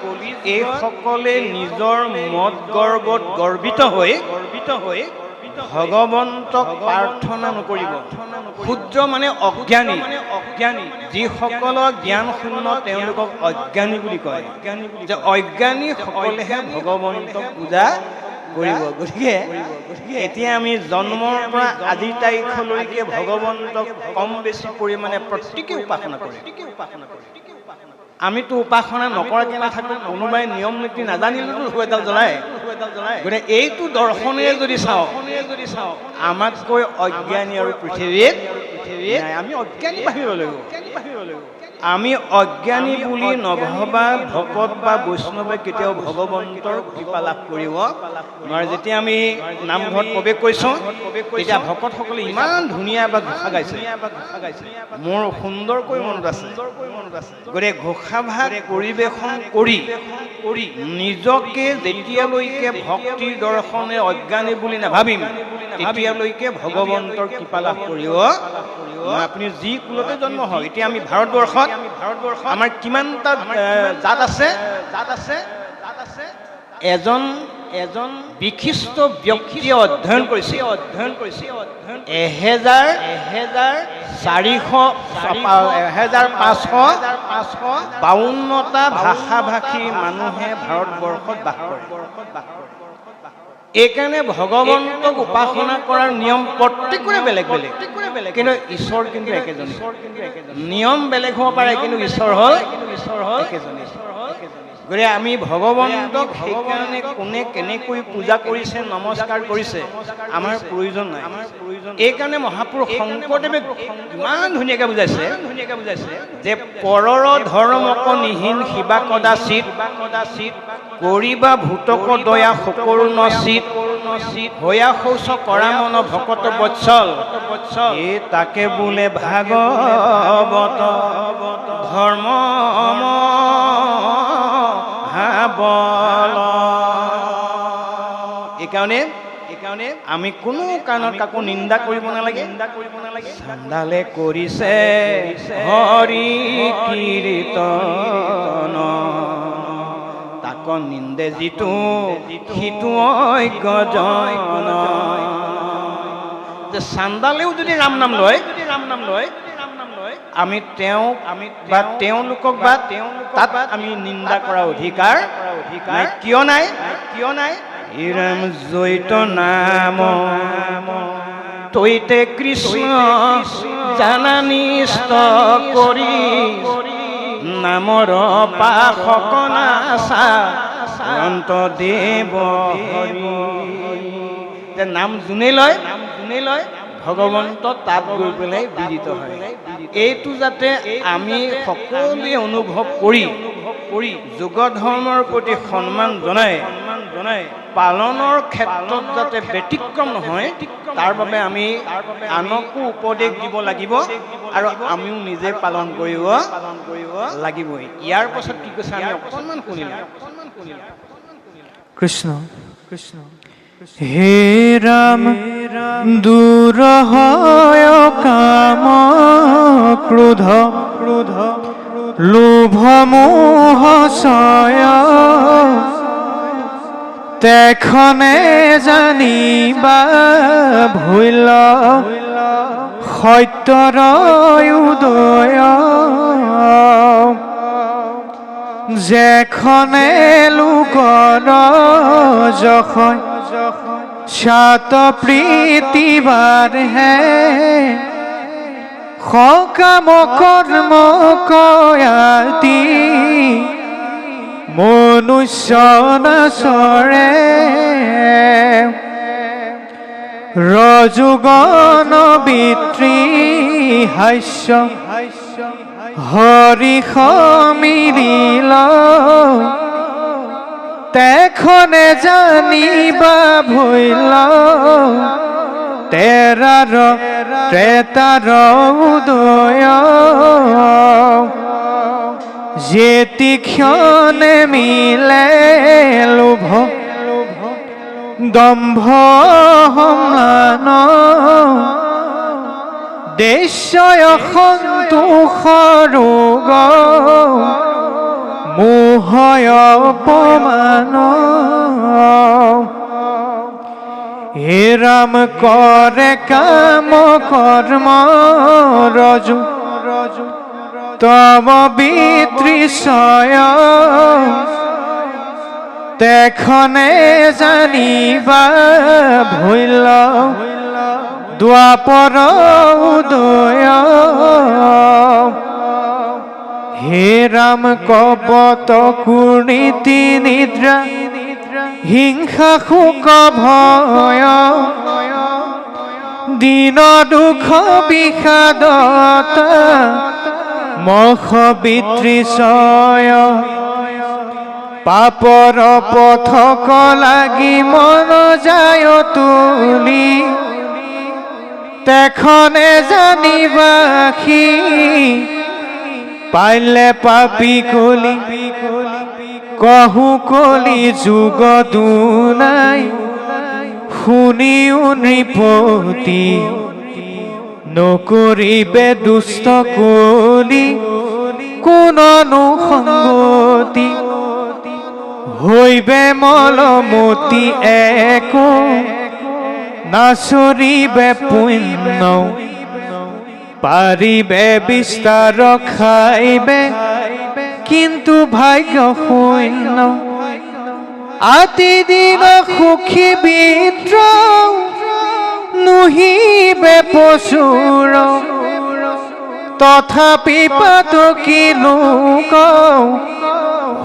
এইসকলে নিজৰ মত গৰ্বত গৰ্বিত হৈ ভগৱন্তক প্ৰাৰ্থনা নকৰিব ক্ষুদ্ৰ মানে অজ্ঞানী যিসকলৰ জ্ঞান শূন্য তেওঁলোকক অজ্ঞানী বুলি কয় যে অজ্ঞানীসকলেহে ভগৱন্তক পূজা কৰিব গতিকে এতিয়া আমি জন্মৰ পৰা আজিৰ তাৰিখলৈকে ভগৱন্তক কম বেছি পৰিমাণে প্ৰত্যেকে উপাসনা কৰে আমিতো উপাসনা নকৰাকৈ নাথাকোঁ কোনোবাই নিয়ম নীতি নাজানিলেতো এডাল জ্বলাই গতিকে এইটো দৰ্শনেৰে যদি চাওঁ আমাতকৈ অজ্ঞানী আৰু পৃথিৱীত আমি অজ্ঞানী ভাবিব লাগিব আমি অজ্ঞানী বুলি নভবা ভকত বা বৈষ্ণৱে কেতিয়াও ভগৱন্তৰ কৃপা লাভ কৰিব নোৱাৰে যেতিয়া আমি নামঘৰত প্ৰৱেশ কৰিছোঁ তেতিয়া ভকতসকলে ইমান ধুনীয়া বা ঘোষা গাইছে মোৰ সুন্দৰকৈ মনত আছে গতিকে ঘোষা ভাগ পৰিৱেশন কৰি নিজকে যেতিয়ালৈকে ভক্তি দৰ্শনে অজ্ঞানী বুলি নাভাবিম তেতিয়ালৈকে ভগৱন্তৰ কৃপা লাভ কৰিব আপুনি যি কুলতে জন্ম হয় এতিয়া আমি ভাৰতবৰ্ষত আমাৰ কিমানটা জাত আছে এজন বিশিষ্ট ব্যক্তিয়ে অধ্যয়ন কৰিছে 1552টা ভাষা ভাষী মানুহে ভাৰতবৰ্ষত বাস কৰে এইকাৰণে ভগৱন্তক উপাসনা কৰাৰ নিয়ম প্ৰত্যেকৰে বেলেগ বেলেগ কিন্তু ঈশ্বৰ কিন্তু একেজনেই নিয়ম বেলেগ হ'ব পাৰে কিন্তু ঈশ্বৰ হ'ল একেজনেই গতিকে আমি ভগৱন্তক সেইকাৰণে কোনে কেনেকৈ পূজা কৰিছে নমস্কাৰ কৰিছে আমাৰ প্ৰয়োজন নাই এইকাৰণে মহাপুৰুষ শংকৰদেৱে ইমান ধুনীয়াকৈ বুজাইছে যে পৰৰ ধৰ্মক নিহীন শিৱা কদাচিত কৰিবা ভূতক দয়া সকৰুণ চিত হয়া শৌচ কৰা মন ভকত বৎসল এই তাকে বোলে ভাগৱত ধৰ্ম এইকাৰণে আমি কোনো কাৰণত কাকো নিন্দা কৰিব নালাগে চান্দালে কৰিছে হৰি কীৰ্তন তাক নিন্দে যিটো সিটো অজ্ঞজন যে চান্দালেও যদি ৰাম নাম লয় আমি তেওঁলোকক বা তাত আমি নিন্দা কৰা অধিকাৰ কিয় নাই ৰাম জৈত নাম তৈতে কৃষ্ণ জানানিষ্ট কৰি নামৰ পাশক নাচা অন্ত দেৱ যে নাম যোনে লয় ভগৱন্ত তাত গৈ পেলাই বিদিত হয় এইটো যাতে আমি সকলোৱে অনুভৱ কৰি যোগ ধৰ্মৰ প্ৰতি সন্মান জনাই পালনৰ ক্ষেত্ৰত যাতে ব্যতিক্ৰম নহয় তাৰ বাবে আমি আনকো উপদেশ দিব লাগিব আৰু আমিও নিজে পালন কৰিব লাগিবই। ইয়াৰ পাছত কি কৈছে আমি অকণমান শুনিলা। কৃষ্ণ কৃষ্ণ হে ৰাম দূৰ হয় কাম ক্ৰোধ ক্ৰোধ লোভ মোহ ছয় তেখনে জানিবা ভুল সত্যৰ উদয় যেখনে লোকৰ যখন সাত প্ৰীতি বাঢ়ে সকাম কৰ্ম কয়াতি মনুষ্য নাচৰে ৰজোগণ বিত্ৰী হাস্য হৰি সমিলিল তেখনে জানিবা ভুল তেৰাৰ ত্ৰেতাৰ উদয় যেতি ক্ষণে মিলে লোভ দম্ভ সমান দেশয় সন্তোষ ৰোগ মোহয় অপমান হে ৰাম কৰে কাম কৰ্ম ৰজু তব বিতৃষয় তেখনে জানিবা ভুল দ্বাপৰ উদয় হে ৰাম কপট কুৰ্নীতি নিদ্ৰা হিংসা শোক ভয় দিন দুখ বিষাদত মখ বিতৃষয় পাপৰ পথক লাগি মন যায় তুলি তেখনে জানিবাসি পাইলে পাপি কলি কহু কলি যুগ দুনাই শুনিও নৃপতি নকৰিবে দুষ্ট কলি কোননো সংগতি হইবে মলমতি একো নাচৰিবে পুণ্য পাৰিবে বিস্তাৰ খাইবে কিন্তু ভাগ্য শূন্য আতি দিন সুখী বিদ্ৰ নুহিবে পশুৰ তথাপি পাতকি লোক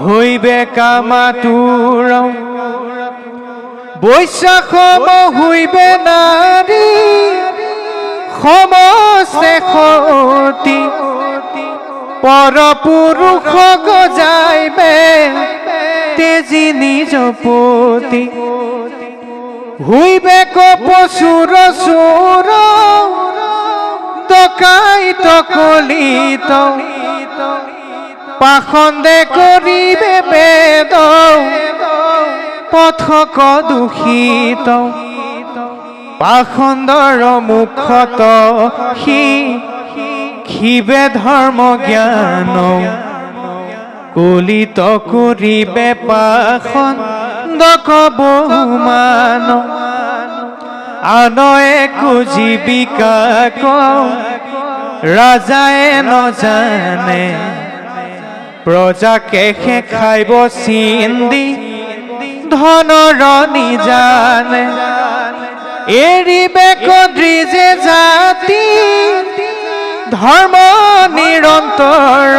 হইবে কামাতুৰ বৈশ্যাসম হইবে নাৰী সমস্তে সতী পৰপুৰুষ গজাইবে তেজি নিজ পতি হইবে কপচুৰ চোৰ ডকাইত কলিত পাখন্দে কৰিবে বেদ পথক দূষিত পাখন্দৰ মুখত শিবে ধৰ্ম জ্ঞান কলিত কৰিবে পাখন্দক বহুমান আন একো জীৱিকা ৰাজায়ে নজানে প্ৰজাকে খাইব চিন্দি ধনৰ নিজানে এৰিবে কদ্ৰিজে জাতি ধৰ্ম নিৰন্তৰ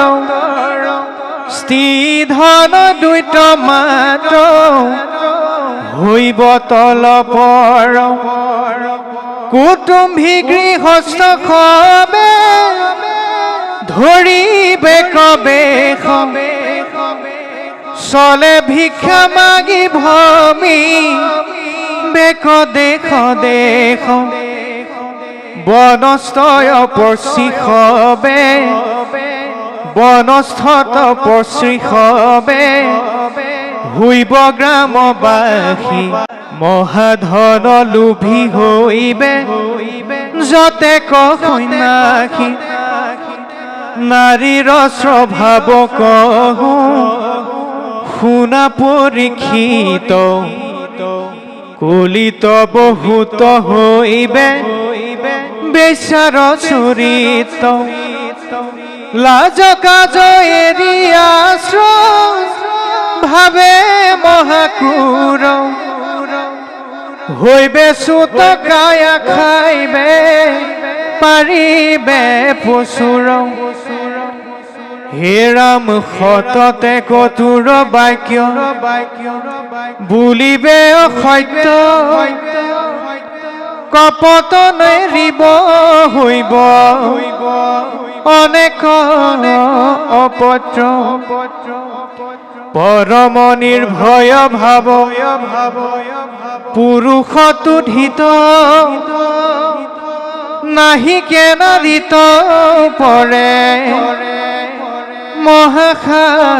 স্থি ধন দ্বৈত মাত হইব তলপৰ কুটুম্বী গৃহস্থ খবে ধৰিবে কবে চলে ভিক্ষা মাগি ভমি বেক দেখ দেখ বনস্থয় পশ্চিখবে বনস্থত পশ্চিখবে হইব গ্ৰামবাসী মহাধন লোভী হইবে যতে কন্যাসী নাৰীৰ স্বভাৱ কহো শুনা পৰীক্ষিত কলিত বহুত হইবে বেচাৰ চৰিত লাজ কাজ এৰি আশ্ৰয় ভাবে মহাক্ৰূৰ হইবে সুত কায়া খাইবে পাৰিবে পশুৰ হে ৰাম সততে কতুৰ বাক্য বুলিবে অসত্য কপট নেৰিব হইব অনেক অপত্ৰ পৰম নিৰ্ভয় ভাৱ পুৰুষতো ধৃত নাহিকে নাৰিত পৰে মহাসাহসিক